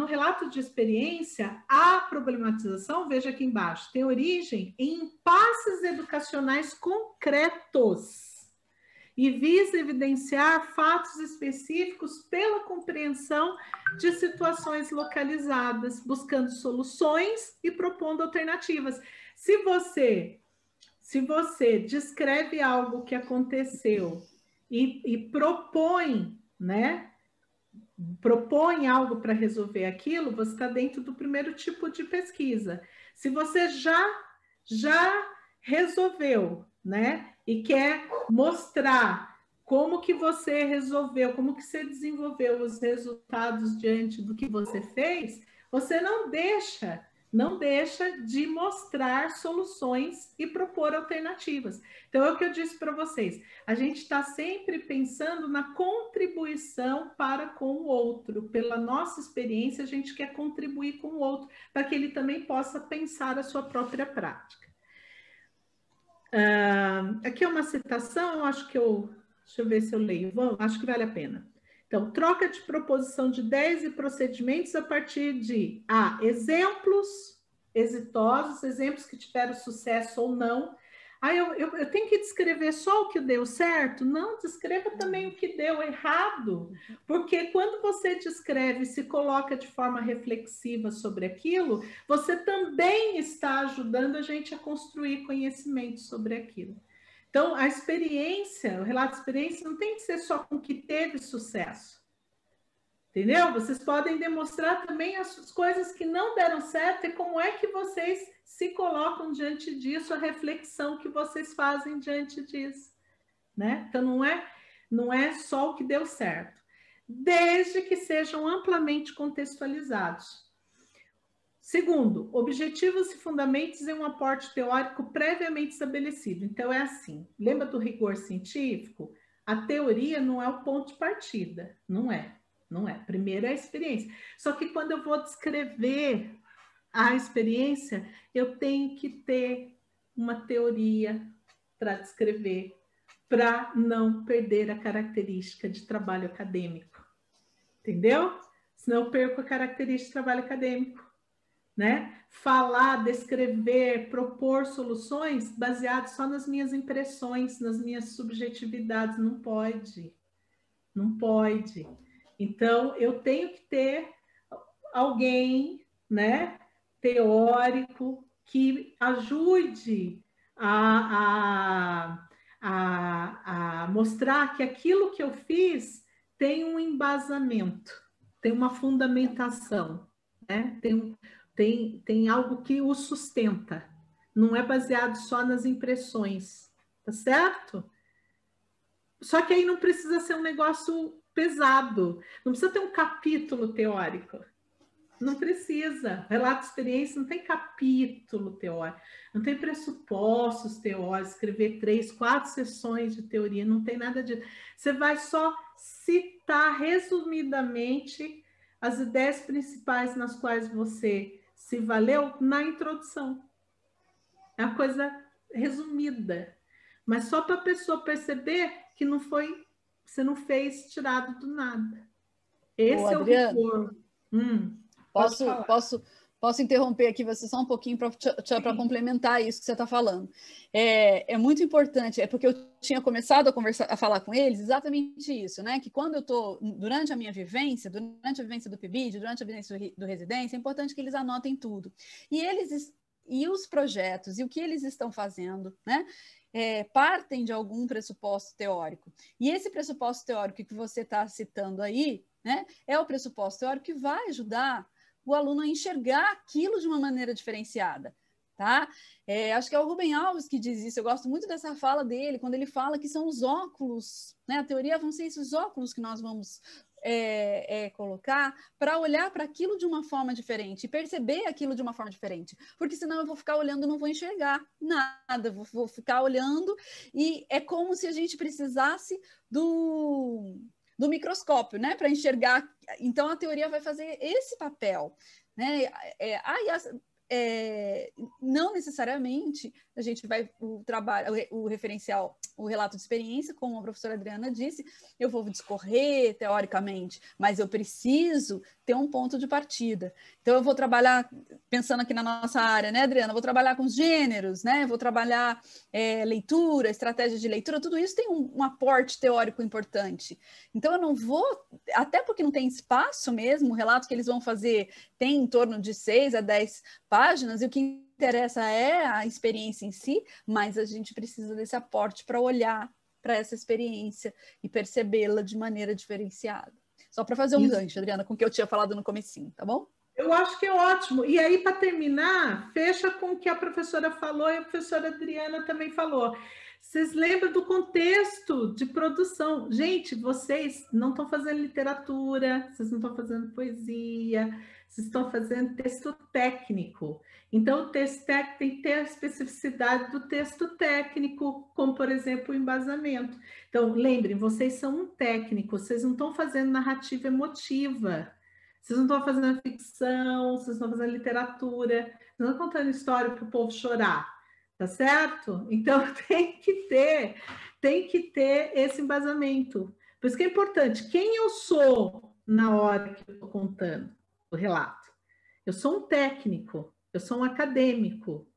relato de experiência, a problematização, veja aqui embaixo, tem origem em impasses educacionais concretos e visa evidenciar fatos específicos pela compreensão de situações localizadas, buscando soluções e propondo alternativas. Se você descreve algo que aconteceu e propõe, né? Propõe algo para resolver aquilo, você está dentro do primeiro tipo de pesquisa. Se você já resolveu, né? E quer mostrar como que você resolveu, como que você desenvolveu os resultados diante do que você fez, você não deixa de mostrar soluções e propor alternativas. Então, é o que eu disse para vocês. A gente está sempre pensando na contribuição para com o outro. Pela nossa experiência, a gente quer contribuir com o outro, para que ele também possa pensar a sua própria prática. Aqui é uma citação, acho que deixa eu ver se eu leio. Acho que vale a pena. Então, troca de proposição de ideias e procedimentos a partir de exemplos exitosos, exemplos que tiveram sucesso ou não. Eu tenho que descrever só o que deu certo? Não, descreva também o que deu errado, porque quando você descreve e se coloca de forma reflexiva sobre aquilo, você também está ajudando a gente a construir conhecimento sobre aquilo. Então, a experiência, o relato de experiência não tem que ser só com o que teve sucesso. Entendeu? Vocês podem demonstrar também as coisas que não deram certo e como é que vocês se colocam diante disso, a reflexão que vocês fazem diante disso, né? Então, não é só o que deu certo, desde que sejam amplamente contextualizados. Segundo, objetivos e fundamentos em um aporte teórico previamente estabelecido. Então, é assim, lembra do rigor científico? A teoria não é o ponto de partida, não é. Não é. Primeiro é a experiência. Só que quando eu vou descrever a experiência, eu tenho que ter uma teoria para descrever, para não perder a característica de trabalho acadêmico. Entendeu? Senão eu perco a característica de trabalho acadêmico, né? Falar, descrever, propor soluções baseadas só nas minhas impressões, nas minhas subjetividades. Não pode. Não pode. Então, eu tenho que ter alguém, né, teórico, que ajude a mostrar que aquilo que eu fiz tem um embasamento, tem uma fundamentação, né? Tem algo que o sustenta, não é baseado só nas impressões, tá certo? Só que aí não precisa ser um negócio pesado, não precisa ter um capítulo teórico, não precisa. Relato de experiência não tem capítulo teórico, não tem pressupostos teóricos, escrever 3, 4 sessões de teoria, não tem nada disso. Você vai só citar resumidamente as ideias principais nas quais você se valeu na introdução. É uma coisa resumida, mas só para a pessoa perceber que não foi, você não fez tirado do nada. Esse é o rigor. Posso interromper aqui você só um pouquinho para complementar isso que você está falando. É muito importante, é porque eu tinha começado a falar com eles exatamente isso, né? Que quando eu estou, durante a minha vivência, durante a vivência do PIBID, durante a vivência do residência, é importante que eles anotem tudo. E os projetos, e o que eles estão fazendo, né? Partem de algum pressuposto teórico. E esse pressuposto teórico que você está citando aí, né, é o pressuposto teórico que vai ajudar o aluno a enxergar aquilo de uma maneira diferenciada. Tá? Acho que é o Rubem Alves que diz isso, eu gosto muito dessa fala dele, quando ele fala que são os óculos, né? A teoria vão ser esses óculos que nós vamos colocar para olhar para aquilo de uma forma diferente e perceber aquilo de uma forma diferente, porque senão eu vou ficar olhando e não vou enxergar nada, vou ficar olhando e é como se a gente precisasse do microscópio, né, para enxergar. Então a teoria vai fazer esse papel, né? Não necessariamente a gente vai o referencial, o relato de experiência, como a professora Adriana disse, eu vou discorrer teoricamente, mas eu preciso ter um ponto de partida. Então eu vou trabalhar, pensando aqui na nossa área, né, Adriana? Vou trabalhar com os gêneros, né? Vou trabalhar leitura, estratégia de leitura, tudo isso tem um aporte teórico importante. Então eu não vou, até porque não tem espaço mesmo, o relato que eles vão fazer tem em torno de 6 a 10 páginas, e o que interessa é a experiência em si, mas a gente precisa desse aporte para olhar para essa experiência e percebê-la de maneira diferenciada. Só para fazer um gancho, Adriana, com o que eu tinha falado no comecinho, tá bom? Eu acho que é ótimo. E aí, para terminar, fecha com o que a professora falou e a professora Adriana também falou. Vocês lembram do contexto de produção? Gente, vocês não estão fazendo literatura, vocês não estão fazendo poesia, vocês estão fazendo texto técnico. Então, o texto técnico tem que ter a especificidade do texto técnico, como, por exemplo, o embasamento. Então, lembrem, vocês são um técnico, vocês não estão fazendo narrativa emotiva, vocês não estão fazendo ficção, vocês não estão fazendo literatura, vocês não estão contando história para o povo chorar, tá certo? Então, tem que ter esse embasamento, Por isso que é importante, quem eu sou na hora que eu estou contando o relato? Eu sou um técnico, eu sou um acadêmico,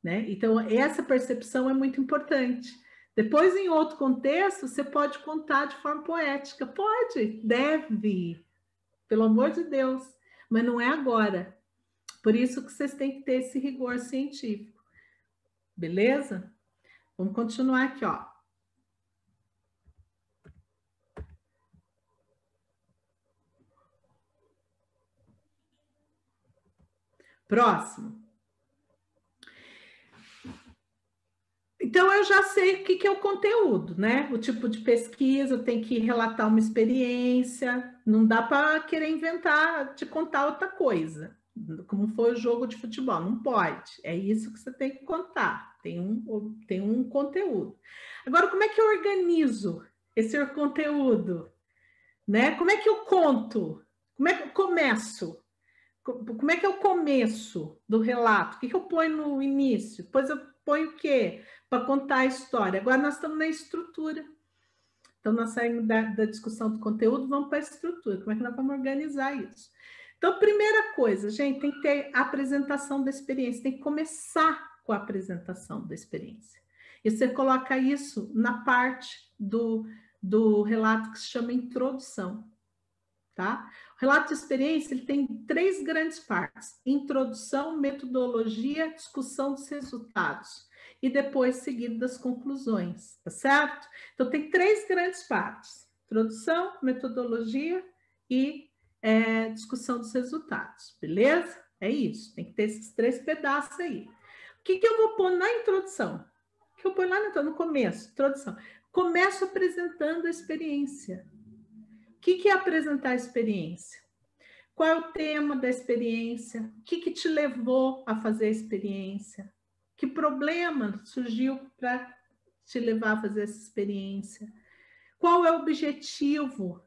né? Então, essa percepção é muito importante. Depois, em outro contexto, você pode contar de forma poética. Pode, deve, pelo amor de Deus, mas não é agora. Por isso que vocês têm que ter esse rigor científico. Beleza? Vamos continuar aqui, ó. Próximo. Então, eu já sei o que é o conteúdo, né? O tipo de pesquisa, tem que relatar uma experiência, não dá para querer inventar, te contar outra coisa, como foi o jogo de futebol, não pode. É isso que você tem que contar, tem um conteúdo. Agora, como é que eu organizo esse conteúdo? Né? Como é que eu conto? Como é que eu começo? Como é que é o começo do relato? O que eu ponho no início? Depois eu ponho o quê? Para contar a história. Agora nós estamos na estrutura. Então, nós saímos da discussão do conteúdo, vamos para a estrutura. Como é que nós vamos organizar isso? Então, primeira coisa, gente, tem que ter a apresentação da experiência. Tem que começar com a apresentação da experiência. E você coloca isso na parte do relato que se chama introdução. Tá? O relato de experiência ele tem 3 grandes partes: introdução, metodologia, discussão dos resultados e depois seguido das conclusões, tá certo? Então tem 3 grandes partes: introdução, metodologia e discussão dos resultados, beleza? É isso, tem que ter esses 3 pedaços aí. O que eu vou pôr na introdução? O que eu ponho lá no começo? Introdução. Começo apresentando a experiência. O que é apresentar a experiência? Qual é o tema da experiência? O que te levou a fazer a experiência? Que problema surgiu para te levar a fazer essa experiência? Qual é o objetivo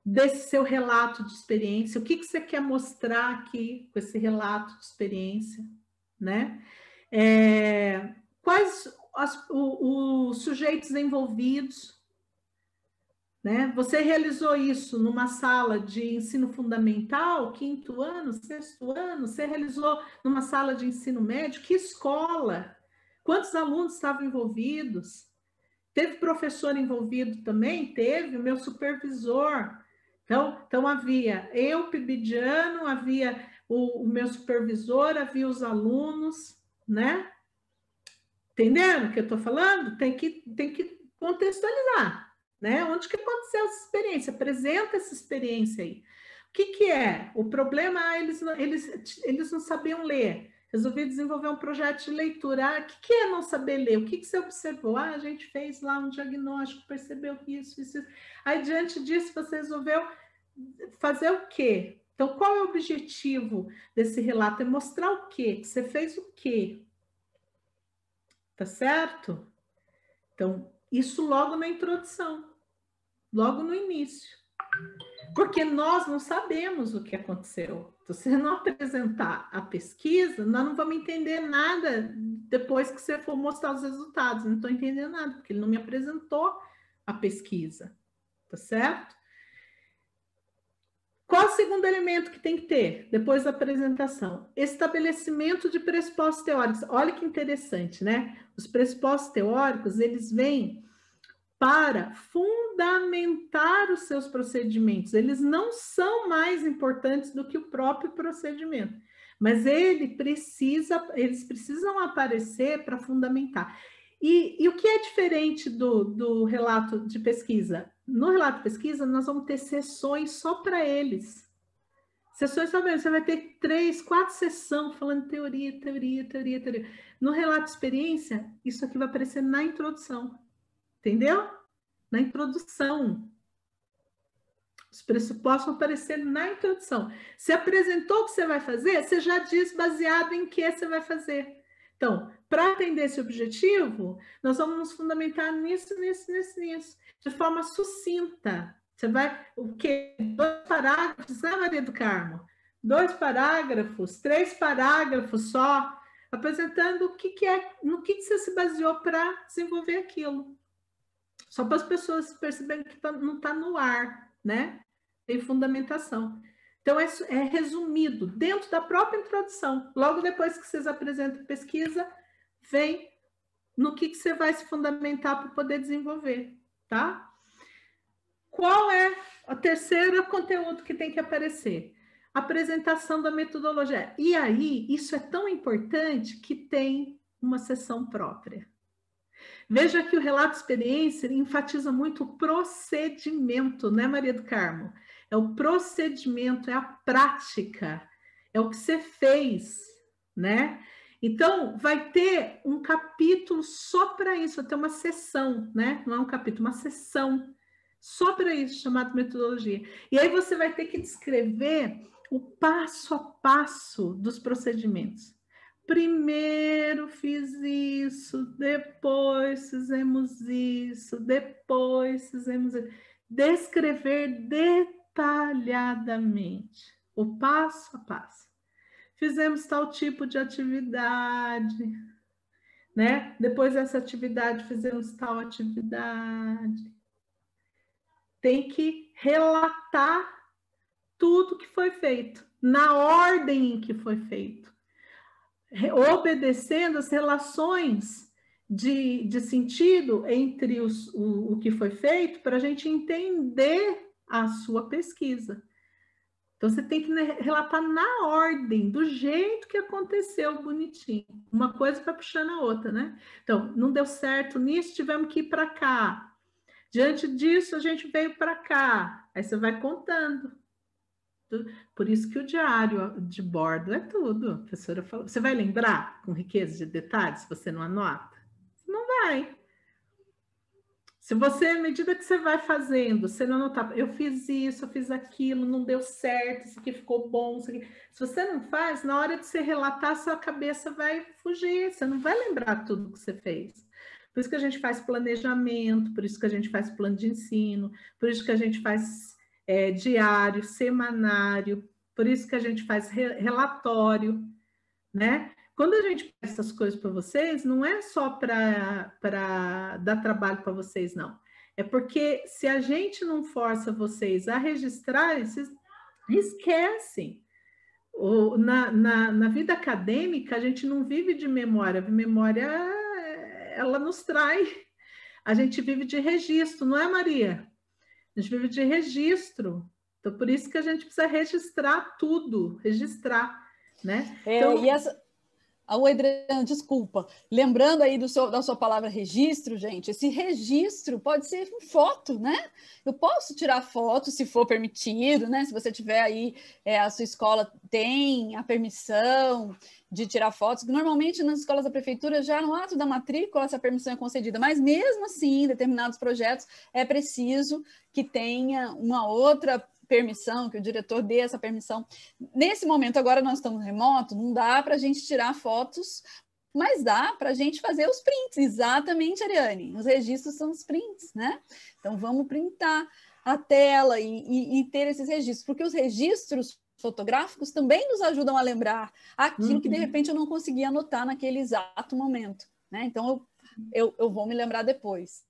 desse seu relato de experiência? O que você quer mostrar aqui com esse relato de experiência? Né? Quais os sujeitos envolvidos? Né? Você realizou isso numa sala de ensino fundamental, 5º ano, 6º ano? Você realizou numa sala de ensino médio? Que escola? Quantos alunos estavam envolvidos? Teve professor envolvido também? Teve, o meu supervisor. Então havia eu, PIBidiano, havia o meu supervisor, havia os alunos, né? Entendendo o que eu estou falando? Tem que contextualizar. Né? Onde que aconteceu essa experiência? Apresenta essa experiência aí. O que é? O problema, eles não sabiam ler. Resolvi desenvolver um projeto de leitura. O que é não saber ler? O que você observou? A gente fez lá um diagnóstico, percebeu isso. Aí, diante disso, você resolveu fazer o quê? Então, qual é o objetivo desse relato? É mostrar o quê? Que você fez o quê? Tá certo? Então, isso logo na introdução. Logo no início, porque nós não sabemos o que aconteceu. Então, se não apresentar a pesquisa, nós não vamos entender nada depois que você for mostrar os resultados. Não estou entendendo nada, porque ele não me apresentou a pesquisa, tá certo? Qual o segundo elemento que tem que ter depois da apresentação? Estabelecimento de pressupostos teóricos. Olha que interessante, né? Os pressupostos teóricos, eles vêm para fundamentar os seus procedimentos. Eles não são mais importantes do que o próprio procedimento, mas eles precisam aparecer para fundamentar. E o que é diferente do relato de pesquisa? No relato de pesquisa, nós vamos ter sessões só para eles. Sessões só para eles. Você vai ter 3, 4 sessões falando teoria. No relato de experiência, isso aqui vai aparecer na introdução. Entendeu? Na introdução. Os pressupostos vão aparecer na introdução. Se apresentou o que você vai fazer, você já diz baseado em que você vai fazer. Então, para atender esse objetivo, nós vamos nos fundamentar nisso, de forma sucinta. Você vai, o quê? 2 parágrafos, né, Maria do Carmo? 2 parágrafos, 3 parágrafos só, apresentando o que é, no que você se baseou para desenvolver aquilo. Só para as pessoas perceberem que não está no ar, né? Tem fundamentação. Então, é resumido dentro da própria introdução. Logo depois que vocês apresentam a pesquisa, vem no que você vai se fundamentar para poder desenvolver, tá? Qual é o terceiro conteúdo que tem que aparecer? Apresentação da metodologia. E aí, isso é tão importante que tem uma sessão própria. Veja que o relato de experiência enfatiza muito o procedimento, né, Maria do Carmo? É o procedimento, é a prática, é o que você fez, né? Então, vai ter um capítulo só para isso, vai ter uma sessão, né? Não é um capítulo, uma sessão só para isso, chamado metodologia. E aí você vai ter que descrever o passo a passo dos procedimentos. Primeiro fiz isso, depois fizemos isso, depois fizemos isso. Descrever detalhadamente o passo a passo. Fizemos tal tipo de atividade, né? Depois dessa atividade, fizemos tal atividade. Tem que relatar tudo que foi feito, na ordem em que foi feito, obedecendo as relações de sentido entre o que foi feito, para a gente entender a sua pesquisa. Então, você tem que relatar na ordem, do jeito que aconteceu, bonitinho. Uma coisa vai puxando a outra, né? Então, não deu certo nisso, tivemos que ir para cá. Diante disso, a gente veio para cá. Aí você vai contando. Por isso que o diário de bordo é tudo. A professora falou. Você vai lembrar com riqueza de detalhes se você não anota? Você não vai. Se você, à medida que você vai fazendo, você não anotar, eu fiz isso, eu fiz aquilo, não deu certo, isso aqui ficou bom, isso aqui. Se você não faz, na hora de você relatar, sua cabeça vai fugir, você não vai lembrar tudo que você fez. Por isso que a gente faz planejamento, por isso que a gente faz plano de ensino, por isso que a gente faz diário, semanário, por isso que a gente faz relatório, né? Quando a gente faz essas coisas para vocês, não é só para dar trabalho para vocês, não. É porque se a gente não força vocês a registrar, vocês esquecem. Na vida acadêmica, a gente não vive de memória. A memória, ela nos trai. A gente vive de registro, não é, Maria? A gente vive de registro. Então, por isso que a gente precisa registrar tudo, registrar, né? Então, e essa... O Adriano, desculpa, lembrando aí da sua palavra registro, gente, esse registro pode ser em foto, né? Eu posso tirar foto se for permitido, né? Se você tiver aí, a sua escola tem a permissão de tirar fotos, normalmente nas escolas da prefeitura, já no ato da matrícula, essa permissão é concedida, mas mesmo assim, em determinados projetos, é preciso que tenha uma outra permissão, que o diretor dê essa permissão. Nesse momento, agora nós estamos remoto, não dá para a gente tirar fotos, mas dá para a gente fazer os prints. Exatamente, Ariane. Os registros são os prints, né? Então, vamos printar a tela e ter esses registros, porque os registros fotográficos também nos ajudam a lembrar aquilo que, de repente, eu não conseguia anotar naquele exato momento, né? Então, eu vou me lembrar depois.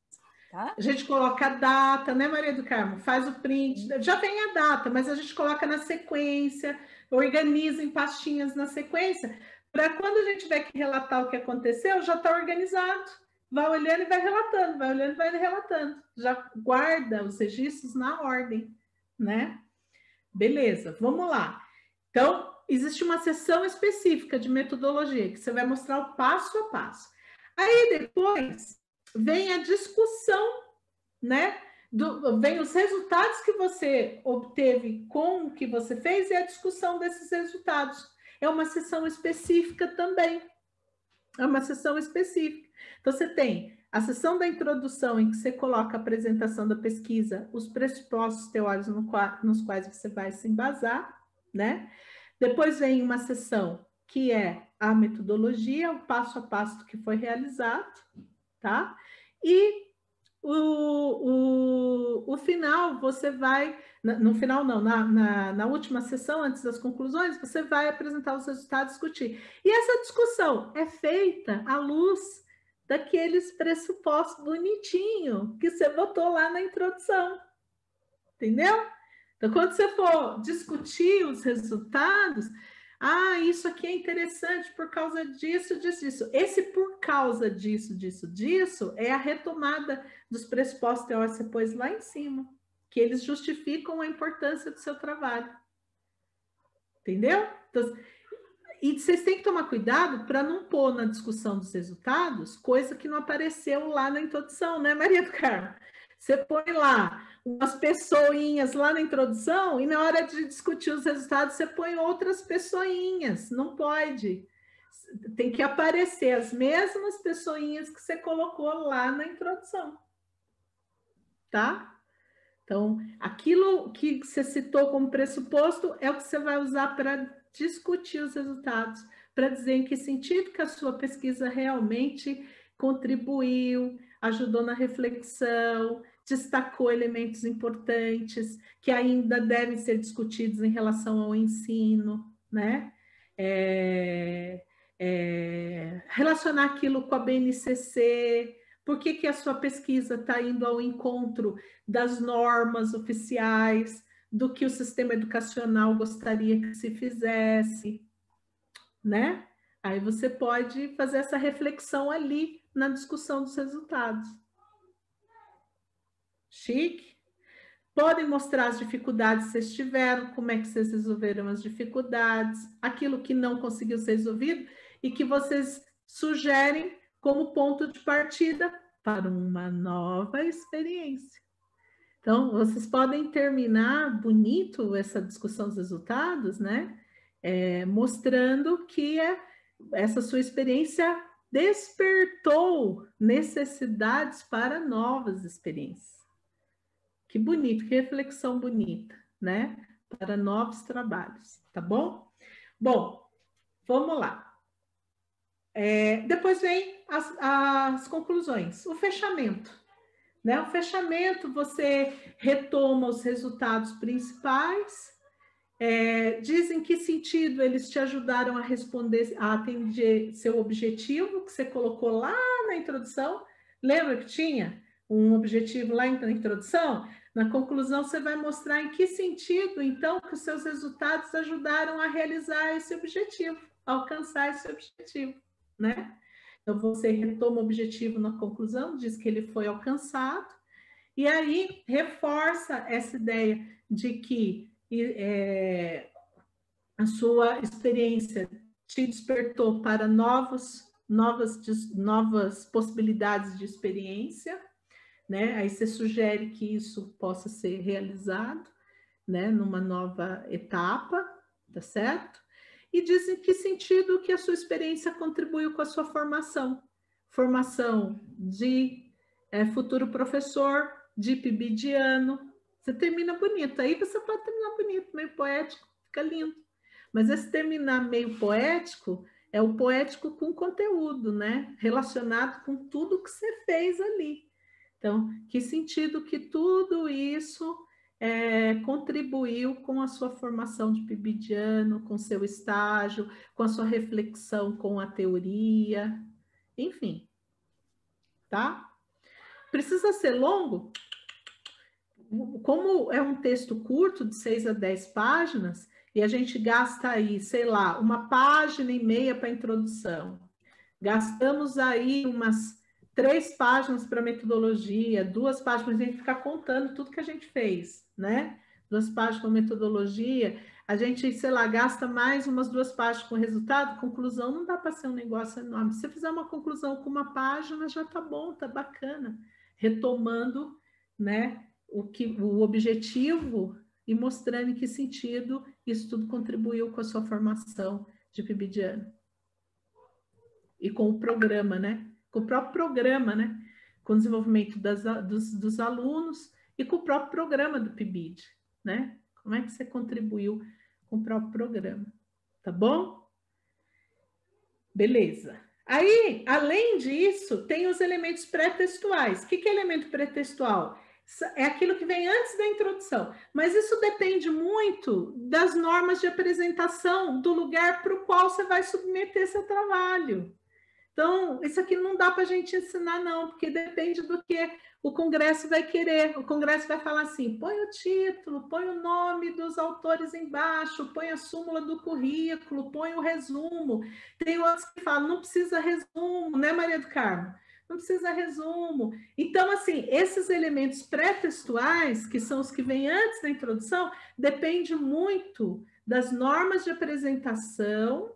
Tá? A gente coloca a data, né, Maria do Carmo? Faz o print, já vem a data, mas a gente coloca na sequência, organiza em pastinhas na sequência, para quando a gente tiver que relatar o que aconteceu, já está organizado. Vai olhando e vai relatando, vai olhando e vai relatando. Já guarda os registros na ordem, né? Beleza, vamos lá. Então, existe uma seção específica de metodologia, que você vai mostrar o passo a passo. Aí, depois, vem a discussão, né? Vem os resultados que você obteve com o que você fez e a discussão desses resultados. É uma sessão específica também. É uma sessão específica. Então, você tem a sessão da introdução, em que você coloca a apresentação da pesquisa, os pressupostos teóricos nos quais você vai se embasar, né? Depois vem uma sessão que é a metodologia, o passo a passo do que foi realizado, tá? E o final, você vai... No final, não, na última sessão, antes das conclusões, você vai apresentar os resultados e discutir. E essa discussão é feita à luz daqueles pressupostos bonitinho que você botou lá na introdução. Entendeu? Então, quando você for discutir os resultados, isso aqui é interessante por causa disso, disso, disso. Esse por causa disso, disso, disso, é a retomada dos pressupostos teóricos que você pôs lá em cima, que eles justificam a importância do seu trabalho. Entendeu? Então, e vocês têm que tomar cuidado para não pôr na discussão dos resultados coisa que não apareceu lá na introdução, né, Maria do Carmo? Você põe lá umas pessoinhas lá na introdução e na hora de discutir os resultados você põe outras pessoinhas. Não pode. Tem que aparecer as mesmas pessoinhas que você colocou lá na introdução. Tá? Então, aquilo que você citou como pressuposto é o que você vai usar para discutir os resultados, para dizer em que sentido que a sua pesquisa realmente contribuiu, ajudou na reflexão, destacou elementos importantes que ainda devem ser discutidos em relação ao ensino, né? Relacionar aquilo com a BNCC, por que a sua pesquisa está indo ao encontro das normas oficiais, do que o sistema educacional gostaria que se fizesse, né? Aí você pode fazer essa reflexão ali na discussão dos resultados. Chique? Podem mostrar as dificuldades que vocês tiveram, como é que vocês resolveram as dificuldades, aquilo que não conseguiu ser resolvido e que vocês sugerem como ponto de partida para uma nova experiência. Então, vocês podem terminar bonito essa discussão dos resultados, né? Mostrando que essa sua experiência despertou necessidades para novas experiências. Que bonito, que reflexão bonita, né? Para novos trabalhos, tá bom? Bom, vamos lá. Depois vem as conclusões, o fechamento. Né? O fechamento, você retoma os resultados principais, diz em que sentido eles te ajudaram a responder, a atender seu objetivo, que você colocou lá na introdução. Lembra que tinha um objetivo lá na introdução? Na conclusão, você vai mostrar em que sentido, então, que os seus resultados ajudaram a realizar esse objetivo, a alcançar esse objetivo, né? Então, você retoma o objetivo na conclusão, diz que ele foi alcançado, e aí reforça essa ideia de que a sua experiência te despertou para novas possibilidades de experiência, né? Aí você sugere que isso possa ser realizado, né? Numa nova etapa, tá certo? E diz em que sentido que a sua experiência contribuiu com a sua formação. Formação de futuro professor, de PIBidiano. Você termina bonito. Aí você pode terminar bonito, meio poético, fica lindo. Mas esse terminar meio poético é o poético com conteúdo, né? Relacionado com tudo que você fez ali. Então, que sentido que tudo isso contribuiu com a sua formação de PIBidiano, com seu estágio, com a sua reflexão com a teoria, enfim, tá? Precisa ser longo? Como é um texto curto, de 6 a 10 páginas, e a gente gasta aí, sei lá, 1,5 páginas para a introdução, gastamos aí umas 3 páginas para metodologia, 2 páginas para a gente ficar contando tudo que a gente fez, né? 2 páginas com metodologia, a gente, sei lá, gasta mais umas 2 páginas com resultado, conclusão, não dá para ser um negócio enorme. Se você fizer uma conclusão com 1 página, já tá bom, tá bacana. Retomando, né, o objetivo e mostrando em que sentido isso tudo contribuiu com a sua formação de PIBidiano. E com o programa, né? Com o próprio programa, né? Com o desenvolvimento dos alunos e com o próprio programa do PIBID, né? Como é que você contribuiu com o próprio programa, tá bom? Beleza. Aí, além disso, tem os elementos pré-textuais. O que é elemento pré-textual? É aquilo que vem antes da introdução, mas isso depende muito das normas de apresentação do lugar para o qual você vai submeter seu trabalho. Então, isso aqui não dá para a gente ensinar, não, porque depende do que o Congresso vai querer. O Congresso vai falar assim, põe o título, põe o nome dos autores embaixo, põe a súmula do currículo, põe o resumo. Tem outros que falam, não precisa resumo, né, Maria do Carmo? Não precisa resumo. Então, assim, esses elementos pré-textuais, que são os que vêm antes da introdução, depende muito das normas de apresentação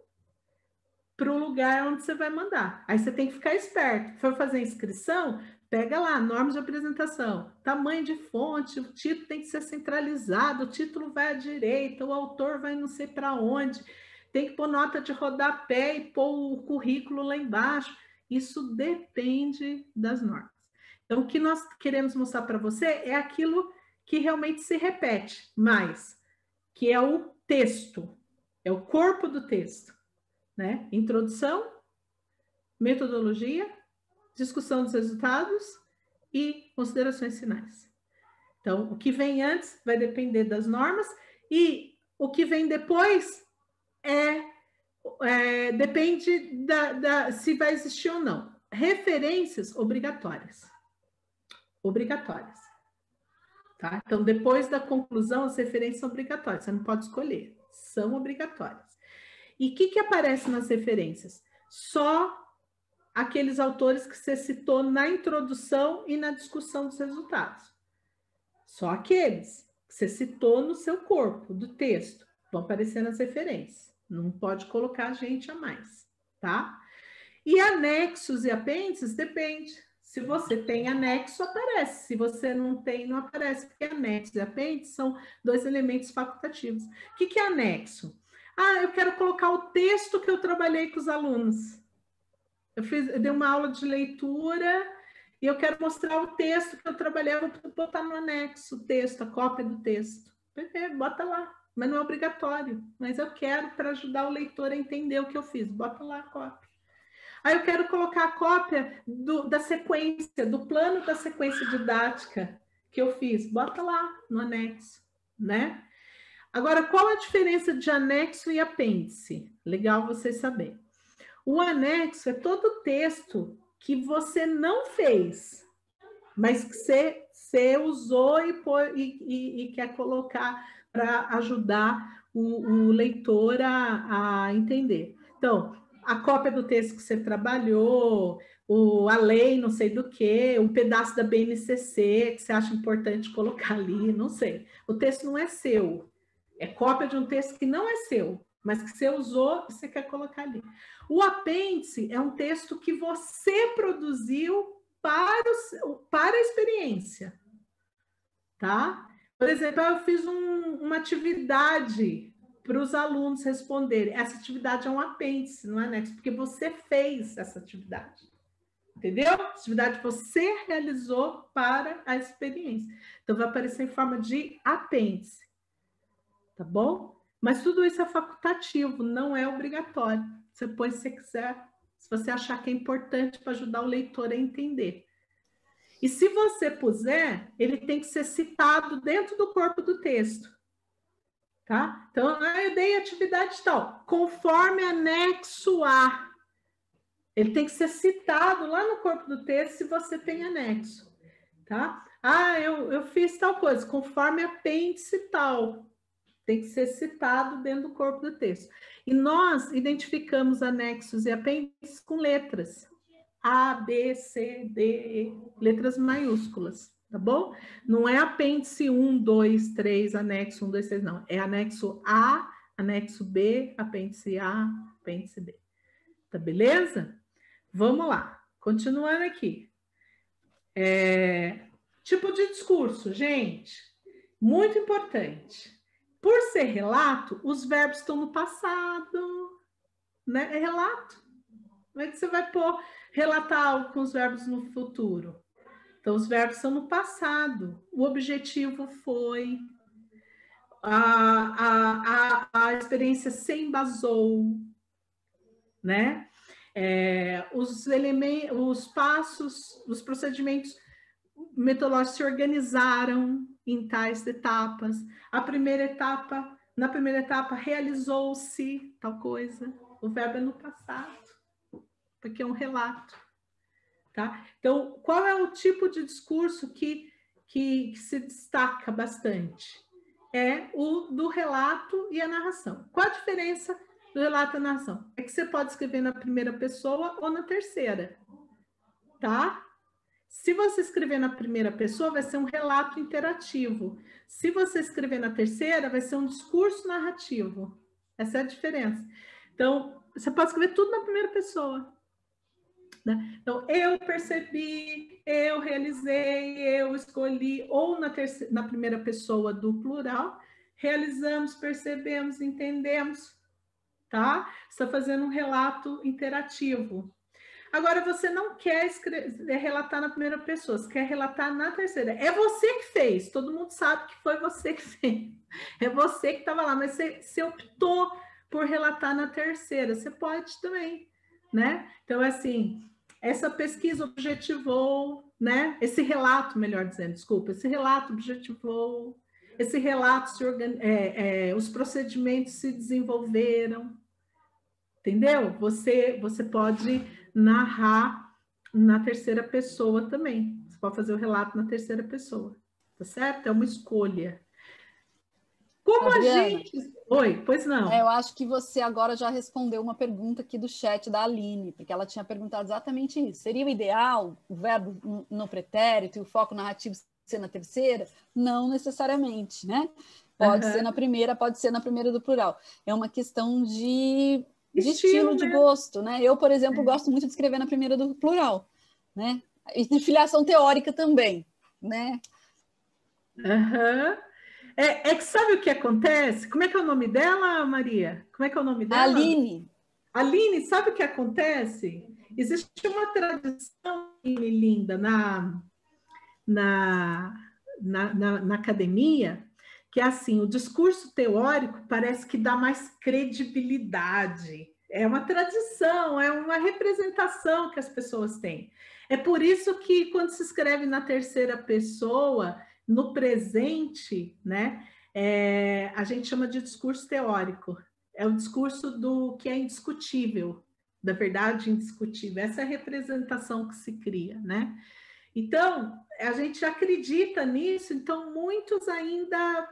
para o lugar onde você vai mandar. Aí você tem que ficar esperto. For fazer inscrição, pega lá, normas de apresentação, tamanho de fonte, o título tem que ser centralizado, o título vai à direita, o autor vai não sei para onde, tem que pôr nota de rodapé e pôr o currículo lá embaixo. Isso depende das normas. Então, o que nós queremos mostrar para você é aquilo que realmente se repete mais, que é o texto, é o corpo do texto. Né? Introdução, metodologia, discussão dos resultados e considerações finais. Então, o que vem antes vai depender das normas e o que vem depois depende se vai existir ou não. Referências obrigatórias. Obrigatórias. Tá? Então, depois da conclusão, as referências são obrigatórias. Você não pode escolher. São obrigatórias. E o que aparece nas referências? Só aqueles autores que você citou na introdução e na discussão dos resultados. Só aqueles que você citou no seu corpo do texto vão aparecer nas referências. Não pode colocar gente a mais, tá? E anexos e apêndices depende. Se você tem anexo, aparece. Se você não tem, não aparece, porque anexos e apêndices são dois elementos facultativos. O que é anexo? Ah, eu quero colocar o texto que eu trabalhei com os alunos. Eu dei uma aula de leitura e eu quero mostrar o texto que eu trabalhei, eu vou botar no anexo o texto, a cópia do texto. Bota lá, mas não é obrigatório. Mas eu quero para ajudar o leitor a entender o que eu fiz. Bota lá a cópia. Aí eu quero colocar a cópia da sequência, do plano da sequência didática que eu fiz. Bota lá no anexo, né? Agora, qual a diferença de anexo e apêndice? Legal vocês saberem. O anexo é todo o texto que você não fez, mas que você usou e quer colocar para ajudar o leitor a entender. Então, a cópia do texto que você trabalhou, a lei não sei do que, um pedaço da BNCC que você acha importante colocar ali, não sei. O texto não é seu. É cópia de um texto que não é seu, mas que você usou e você quer colocar ali. O apêndice é um texto que você produziu para a experiência, tá? Por exemplo, eu fiz uma atividade para os alunos responderem. Essa atividade é um apêndice, não é anexo, porque você fez essa atividade. Entendeu? Atividade que você realizou para a experiência. Então, vai aparecer em forma de apêndice. Tá bom? Mas tudo isso é facultativo, não é obrigatório. Você põe se você quiser, se você achar que é importante para ajudar o leitor a entender. E se você puser, ele tem que ser citado dentro do corpo do texto. Tá? Então, eu dei atividade tal, conforme anexo A. Ele tem que ser citado lá no corpo do texto se você tem anexo. Tá? Ah, eu fiz tal coisa, conforme apêndice tal. Tem que ser citado dentro do corpo do texto. E nós identificamos anexos e apêndices com letras. A, B, C, D, E, letras maiúsculas, tá bom? Não é apêndice 1, 2, 3, anexo 1, 2, 3, não. É anexo A, anexo B, apêndice A, apêndice B. Tá beleza? Vamos lá. Continuando aqui. Tipo de discurso, gente. Muito importante. Por ser relato, os verbos estão no passado, né? É relato. Como é que você vai relatar algo com os verbos no futuro? Então, os verbos são no passado. O objetivo foi, a experiência se embasou, né? Os passos, os procedimentos metodológicos se organizaram em tais etapas. Na primeira etapa, realizou-se tal coisa. O verbo é no passado. porque é um relato, tá? Então, qual é o tipo de discurso que se destaca bastante? É o do relato e a narração. Qual a diferença do relato e a narração? É que você pode escrever na primeira pessoa ou na terceira, tá? Se você escrever na primeira pessoa, vai ser um relato interativo. Se você escrever na terceira, vai ser um discurso narrativo. Essa é a diferença. Então, você pode escrever tudo na primeira pessoa, né? Então, eu percebi, eu realizei, eu escolhi, ou na primeira pessoa do plural, realizamos, percebemos, entendemos, tá? Você está fazendo um relato interativo. Agora, você não quer relatar na primeira pessoa, você quer relatar na terceira. É você que fez, todo mundo sabe que foi você que fez. É você que estava lá, mas você optou por relatar na terceira. Você pode também, né? Então, assim, essa pesquisa objetivou, né? Esse relato, melhor dizendo, desculpa, esse relato objetivou, esse relato os procedimentos se desenvolveram, entendeu? Você pode narrar na terceira pessoa também. Você pode fazer o relato na terceira pessoa, tá certo? É uma escolha. Como Adriana, a gente... Oi, pois não. Eu acho que você agora já respondeu uma pergunta aqui do chat da Aline, porque ela tinha perguntado exatamente isso. Seria o ideal o verbo no pretérito e o foco narrativo ser na terceira? Não necessariamente, né? Pode ser na primeira, pode ser na primeira do plural. É uma questão de estilo, de gosto, né? Eu, por exemplo, gosto muito de escrever na primeira do plural, né? E de filiação teórica também, né? É que sabe o que acontece? Como é que é o nome dela, Maria? Como é que é o nome dela? Aline. Aline, sabe o que acontece? Existe uma tradição, linda, na academia, que é assim, o discurso teórico parece que dá mais credibilidade. É uma tradição, é uma representação que as pessoas têm. É por isso que quando se escreve na terceira pessoa, no presente, né, a gente chama de discurso teórico. É o discurso do que é indiscutível, da verdade indiscutível. Essa é a representação que se cria, né? Então, a gente acredita nisso, então muitos ainda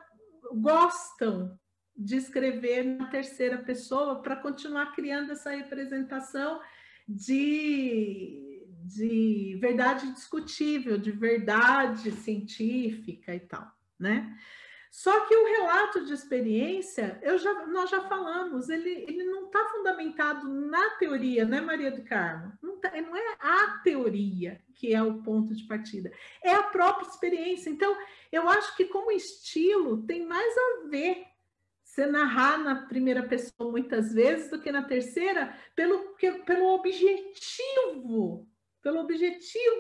gostam de escrever na terceira pessoa para continuar criando essa representação de verdade indiscutível, de verdade científica e tal, né? Só que o relato de experiência, nós já falamos, ele não está fundamentado na teoria, né, Maria do Carmo? Não é a teoria que é o ponto de partida, é a própria experiência. Então, eu acho que como estilo tem mais a ver você narrar na primeira pessoa muitas vezes do que na terceira, pelo objetivo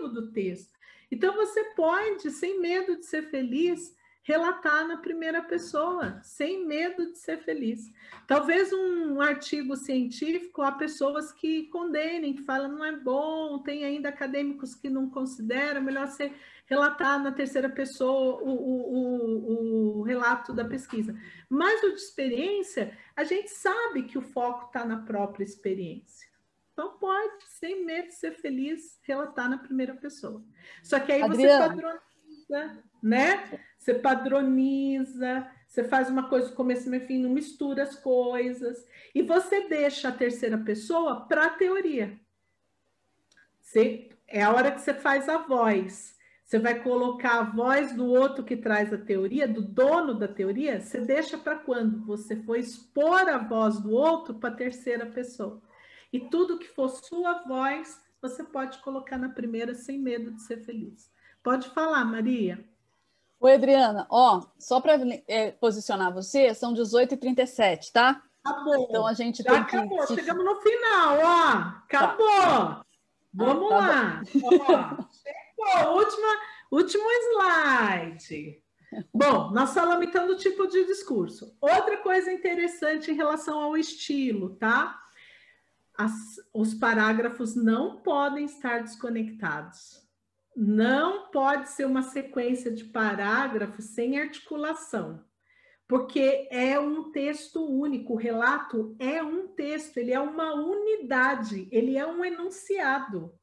do texto. Então, você pode, sem medo de ser feliz, relatar na primeira pessoa, sem medo de ser feliz. Talvez um artigo científico, há pessoas que condenem, que falam não é bom, tem ainda acadêmicos que não consideram, melhor você relatar na terceira pessoa o relato da pesquisa. Mas o de experiência, a gente sabe que o foco está na própria experiência. Então pode, sem medo de ser feliz, relatar na primeira pessoa. Só que aí Adriana, você padroniza, né? Você padroniza, você faz uma coisa do começo, meio fim, não mistura as coisas. E você deixa a terceira pessoa para a teoria. É a hora que você faz a voz. Você vai colocar a voz do outro que traz a teoria, do dono da teoria, você deixa para quando você for expor a voz do outro para a terceira pessoa. E tudo que for sua voz, você pode colocar na primeira sem medo de ser feliz. Pode falar, Maria. Oi, Adriana. Só para posicionar você, são 18h37, tá? Acabou. Então a gente já tem acabou. Que... Chegamos no final, Acabou. Tá. Vamos lá. Chegou. Último slide. Bom, nós falamos então do tipo de discurso. Outra coisa interessante em relação ao estilo, tá? Os parágrafos não podem estar desconectados. Não pode ser uma sequência de parágrafos sem articulação. porque é um texto único. O relato é um texto, ele é uma unidade, ele é um enunciado.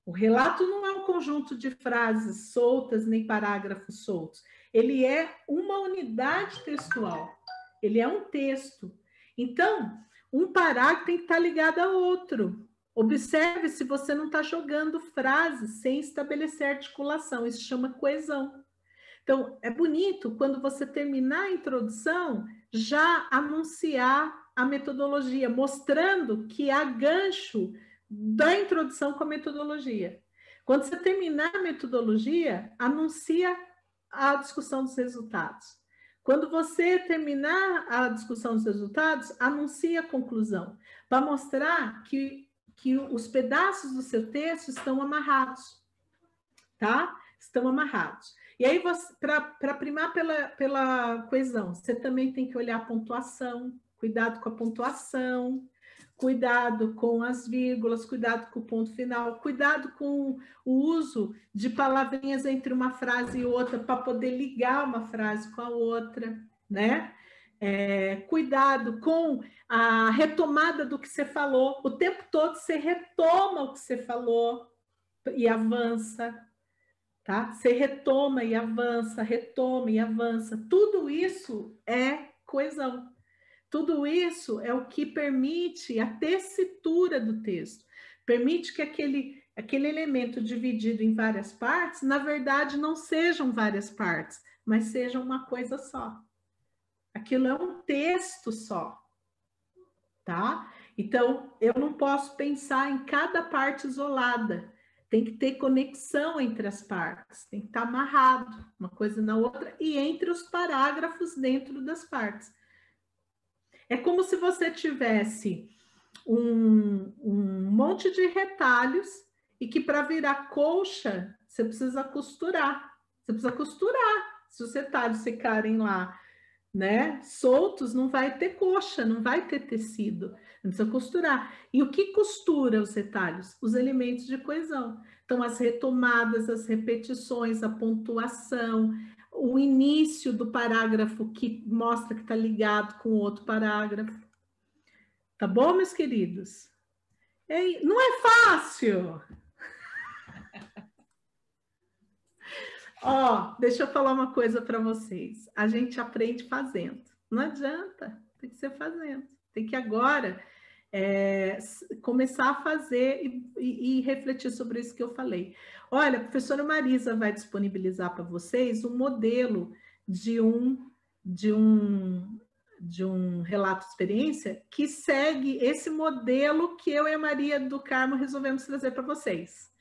O relato não é um conjunto de frases soltas, nem parágrafos soltos. Ele é uma unidade textual. Ele é um texto. Então, um parágrafo tem que estar ligado a outro. Observe se você não está jogando frases sem estabelecer articulação. Isso chama coesão. Então, é bonito quando você terminar a introdução, já anunciar a metodologia, mostrando que há gancho da introdução com a metodologia. Quando você terminar a metodologia, anuncia a discussão dos resultados. Quando você terminar a discussão dos resultados, anuncia a conclusão, para mostrar que os pedaços do seu texto estão amarrados, tá? Estão amarrados. E aí, para primar pela coesão, você também tem que olhar a pontuação, cuidado com a pontuação, cuidado com as vírgulas, cuidado com o ponto final, cuidado com o uso de palavrinhas entre uma frase e outra para poder ligar uma frase com a outra, né? Cuidado com a retomada do que você falou. O tempo todo você retoma o que você falou e avança, tá? Você retoma e avança, retoma e avança. Tudo isso é coesão. Tudo isso é o que permite a tessitura do texto, permite que aquele elemento dividido em várias partes, na verdade, não sejam várias partes, mas sejam uma coisa só. Aquilo é um texto só, tá? Então, eu não posso pensar em cada parte isolada, tem que ter conexão entre as partes, tem que estar amarrado uma coisa na outra e entre os parágrafos dentro das partes. É como se você tivesse um monte de retalhos e que para virar colcha, você precisa costurar. Você precisa costurar. Se os retalhos ficarem lá, né, soltos, não vai ter coxa, não vai ter tecido. Precisa costurar. E o que costura os retalhos? Os elementos de coesão. Então, as retomadas, as repetições, a pontuação, o início do parágrafo que mostra que está ligado com outro parágrafo. Tá bom, meus queridos? Não é fácil! Ó, deixa eu falar uma coisa para vocês. A gente aprende fazendo. Não adianta, tem que ser fazendo. Tem que agora começar a fazer e refletir sobre isso que eu falei. Olha, a professora Marisa vai disponibilizar para vocês um modelo de um relato de experiência que segue esse modelo que eu e a Maria do Carmo resolvemos trazer para vocês.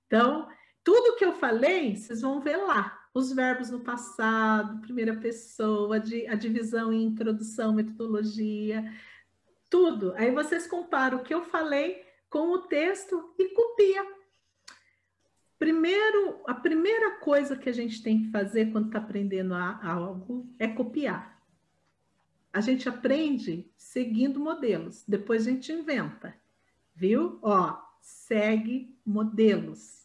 Então, tudo que eu falei, vocês vão ver lá. Os verbos no passado, primeira pessoa, a divisão em introdução, metodologia, tudo. Aí vocês comparam o que eu falei com o texto e copia. Primeiro, a primeira coisa que a gente tem que fazer quando está aprendendo algo é copiar. A gente aprende seguindo modelos, depois a gente inventa, viu? Ó, segue modelos.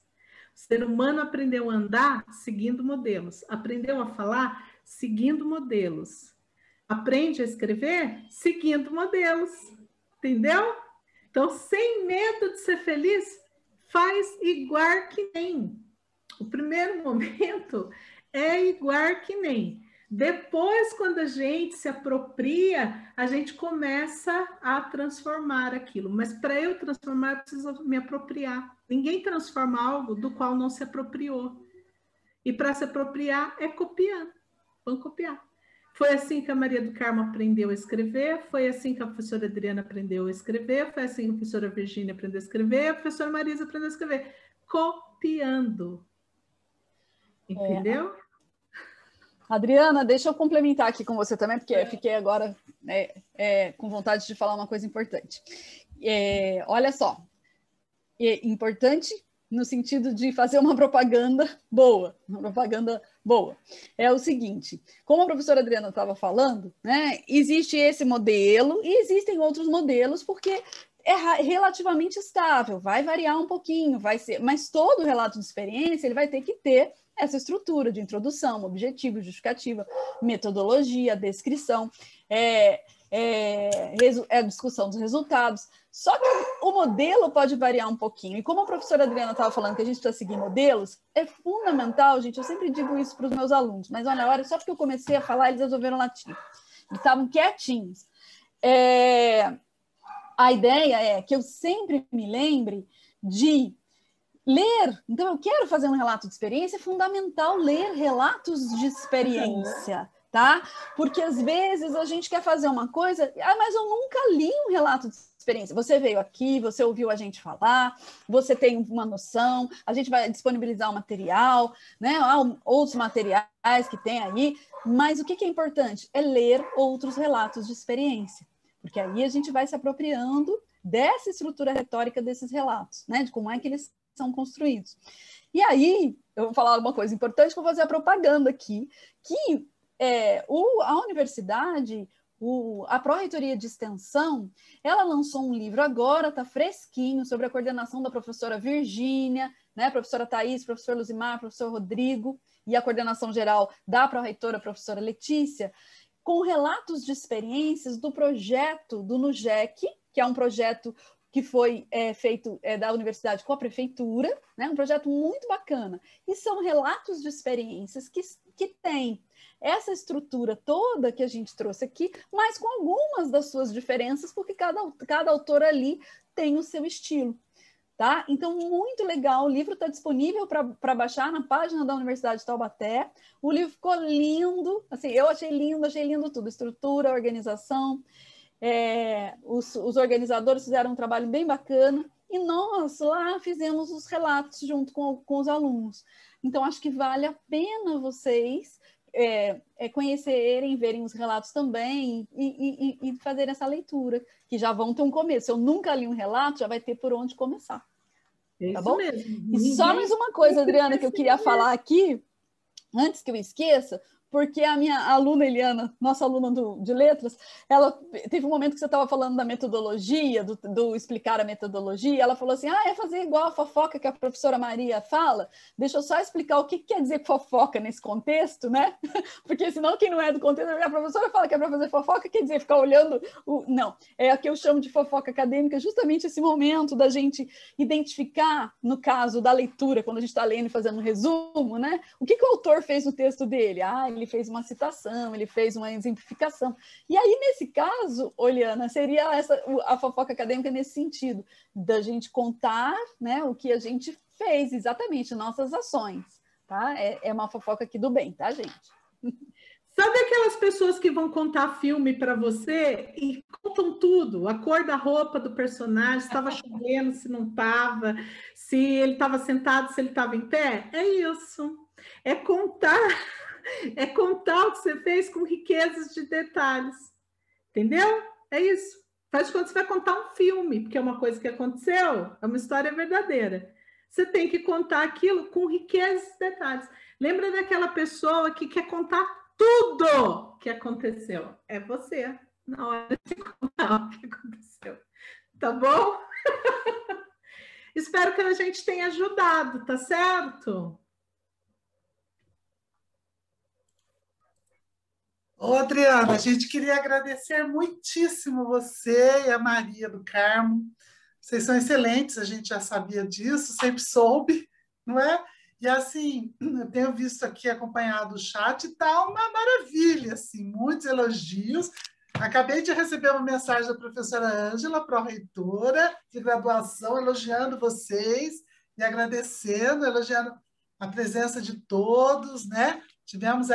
O ser humano aprendeu a andar seguindo modelos, aprendeu a falar seguindo modelos, aprende a escrever seguindo modelos, entendeu? Então, sem medo de ser feliz, faz igual que nem. O primeiro momento é igual que nem. Depois, quando a gente se apropria, a gente começa a transformar aquilo. Mas para eu transformar, eu preciso me apropriar. Ninguém transforma algo do qual não se apropriou. E para se apropriar é copiando. Vamos copiar. Foi assim que a Maria do Carmo aprendeu a escrever, foi assim que a professora Adriana aprendeu a escrever, foi assim que a professora Virgínia aprendeu a escrever, a professora Marisa aprendeu a escrever. Copiando. Entendeu? Adriana, deixa eu complementar aqui com você também, porque eu fiquei agora com vontade de falar uma coisa importante. Olha só, importante no sentido de fazer uma propaganda boa, É o seguinte, como a professora Adriana estava falando, né, existe esse modelo e existem outros modelos, porque é relativamente estável, vai variar um pouquinho, vai ser, mas todo relato de experiência ele vai ter que ter essa estrutura de introdução, objetivo, justificativa, metodologia, descrição, discussão dos resultados. Só que o modelo pode variar um pouquinho. E como a professora Adriana estava falando que a gente precisa seguir modelos, é fundamental, gente, eu sempre digo isso para os meus alunos, mas olha, só porque eu comecei a falar, eles resolveram latir. Eles estavam quietinhos. A ideia é que eu sempre me lembre de ler. Então, eu quero fazer um relato de experiência, é fundamental ler relatos de experiência, tá? Porque, às vezes, a gente quer fazer uma coisa, mas eu nunca li um relato de experiência. Você veio aqui, você ouviu a gente falar, você tem uma noção, a gente vai disponibilizar o material, né? Há outros materiais que tem aí, mas o que é importante? É ler outros relatos de experiência, porque aí a gente vai se apropriando dessa estrutura retórica desses relatos, né? De como é que eles são construídos. E aí, eu vou falar uma coisa importante, vou fazer a propaganda aqui, que a universidade, a Pró-Reitoria de Extensão, ela lançou um livro agora, está fresquinho, sobre a coordenação da professora Virgínia, né, professora Thaís, professor Luzimar, professor Rodrigo, e a coordenação geral da Pró-Reitora, professora Letícia, com relatos de experiências do projeto do NUGEC, que é um projeto que foi feito da universidade com a prefeitura, né, um projeto muito bacana. E são relatos de experiências que têm essa estrutura toda que a gente trouxe aqui, mas com algumas das suas diferenças, porque cada autor ali tem o seu estilo. Tá? Então, muito legal, o livro está disponível para baixar na página da Universidade de Taubaté. O livro ficou lindo, assim, eu achei lindo tudo, estrutura, organização. Os organizadores fizeram um trabalho bem bacana e nós lá fizemos os relatos junto com os alunos. Então, acho que vale a pena vocês conhecerem, verem os relatos também e fazer essa leitura, que já vão ter um começo. Eu nunca li um relato, já vai ter por onde começar. Tá bom? Mesmo. E só mais uma coisa, Adriana, que eu queria falar aqui, antes que eu esqueça, porque a minha aluna Eliana, nossa aluna de letras, ela teve um momento que você estava falando da metodologia, do explicar a metodologia, ela falou assim, é fazer igual a fofoca que a professora Maria fala, deixa eu só explicar o que quer dizer fofoca nesse contexto, né? Porque senão quem não é do contexto, a professora fala que é para fazer fofoca, quer dizer ficar olhando, não, é a que eu chamo de fofoca acadêmica, justamente esse momento da gente identificar, no caso da leitura, quando a gente está lendo e fazendo um resumo, né? O que o autor fez no texto dele? Ele fez uma citação, ele fez uma exemplificação. E aí, nesse caso, Oliana, seria a fofoca acadêmica nesse sentido, da gente contar, né, o que a gente fez, exatamente, nossas ações. Tá? É uma fofoca aqui do bem, tá, gente? Sabe aquelas pessoas que vão contar filme para você e contam tudo? A cor da roupa do personagem, se estava chovendo, se não estava, se ele estava sentado, se ele estava em pé? É isso. É contar o que você fez com riquezas de detalhes. Entendeu? É isso. Faz quando você vai contar um filme, porque é uma coisa que aconteceu, é uma história verdadeira. Você tem que contar aquilo com riquezas de detalhes. Lembra daquela pessoa que quer contar tudo que aconteceu? É você, na hora de contar o que aconteceu. Tá bom? Espero que a gente tenha ajudado, tá certo? Ô, Adriana, a gente queria agradecer muitíssimo você e a Maria do Carmo. Vocês são excelentes, a gente já sabia disso, sempre soube, não é? E assim, eu tenho visto aqui, acompanhado o chat, está uma maravilha, assim, muitos elogios. Acabei de receber uma mensagem da professora Ângela, pró-reitora de graduação, elogiando vocês e agradecendo, elogiando a presença de todos, né? Chegamos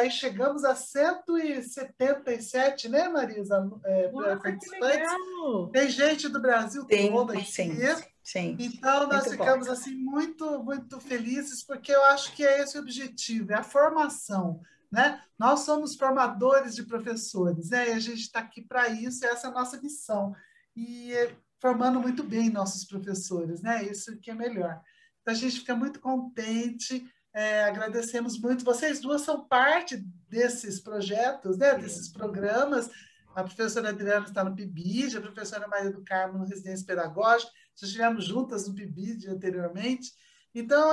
a 177, né, Marisa? Participantes. Tem gente do Brasil todo aqui. Sim. Então, nós ficamos assim, muito, muito felizes, porque eu acho que é esse o objetivo, é a formação. Né? Nós somos formadores de professores, né? E a gente está aqui para isso, essa é a nossa missão. E formando muito bem nossos professores, né? Isso que é melhor. Então, a gente fica muito contente. Agradecemos muito. Vocês duas são parte desses projetos, né? Desses programas. A professora Adriana está no PIBID, a professora Maria do Carmo no Residência Pedagógica. Já estivemos juntas no PIBID anteriormente. Então,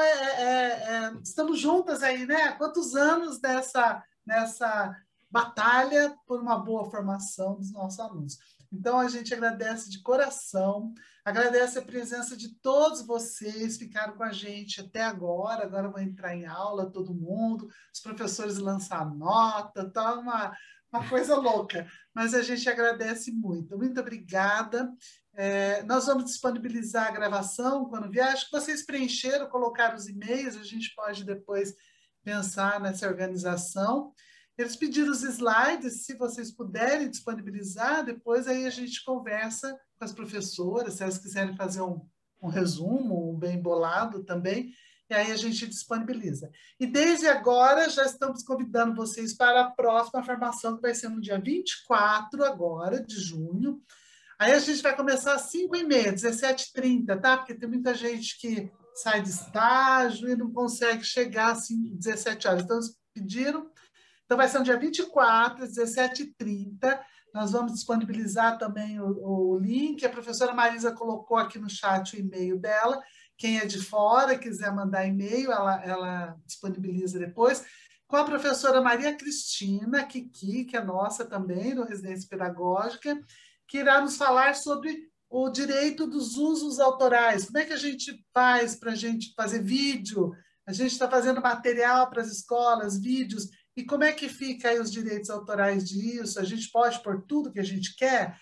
estamos juntas aí, né? Quantos anos nessa batalha por uma boa formação dos nossos alunos. Então, a gente agradece de coração, agradece a presença de todos vocês, ficaram com a gente até agora vão entrar em aula todo mundo, os professores lançam nota, tá uma coisa louca, mas a gente agradece muito. Muito obrigada. Nós vamos disponibilizar a gravação quando vier. Acho que vocês preencheram, colocaram os e-mails, a gente pode depois pensar nessa organização. Eles pediram os slides, se vocês puderem disponibilizar, depois aí a gente conversa com as professoras, se elas quiserem fazer um resumo, um bem bolado também, e aí a gente disponibiliza. E desde agora já estamos convidando vocês para a próxima formação, que vai ser no dia 24 agora, de junho. Aí a gente vai começar às 5h30, 17h30, tá? Porque tem muita gente que sai de estágio e não consegue chegar assim, 17 horas. Então, eles pediram. Então, vai ser no dia 24, às 17h30. Nós vamos disponibilizar também o link. A professora Marisa colocou aqui no chat o e-mail dela. Quem é de fora, quiser mandar e-mail, ela disponibiliza depois. Com a professora Maria Cristina Kiki, que é nossa também, do Residência Pedagógica, que irá nos falar sobre o direito dos usos autorais. Como é que a gente faz para a gente fazer vídeo? A gente está fazendo material para as escolas, vídeos. E como é que fica aí os direitos autorais disso? A gente pode pôr tudo que a gente quer?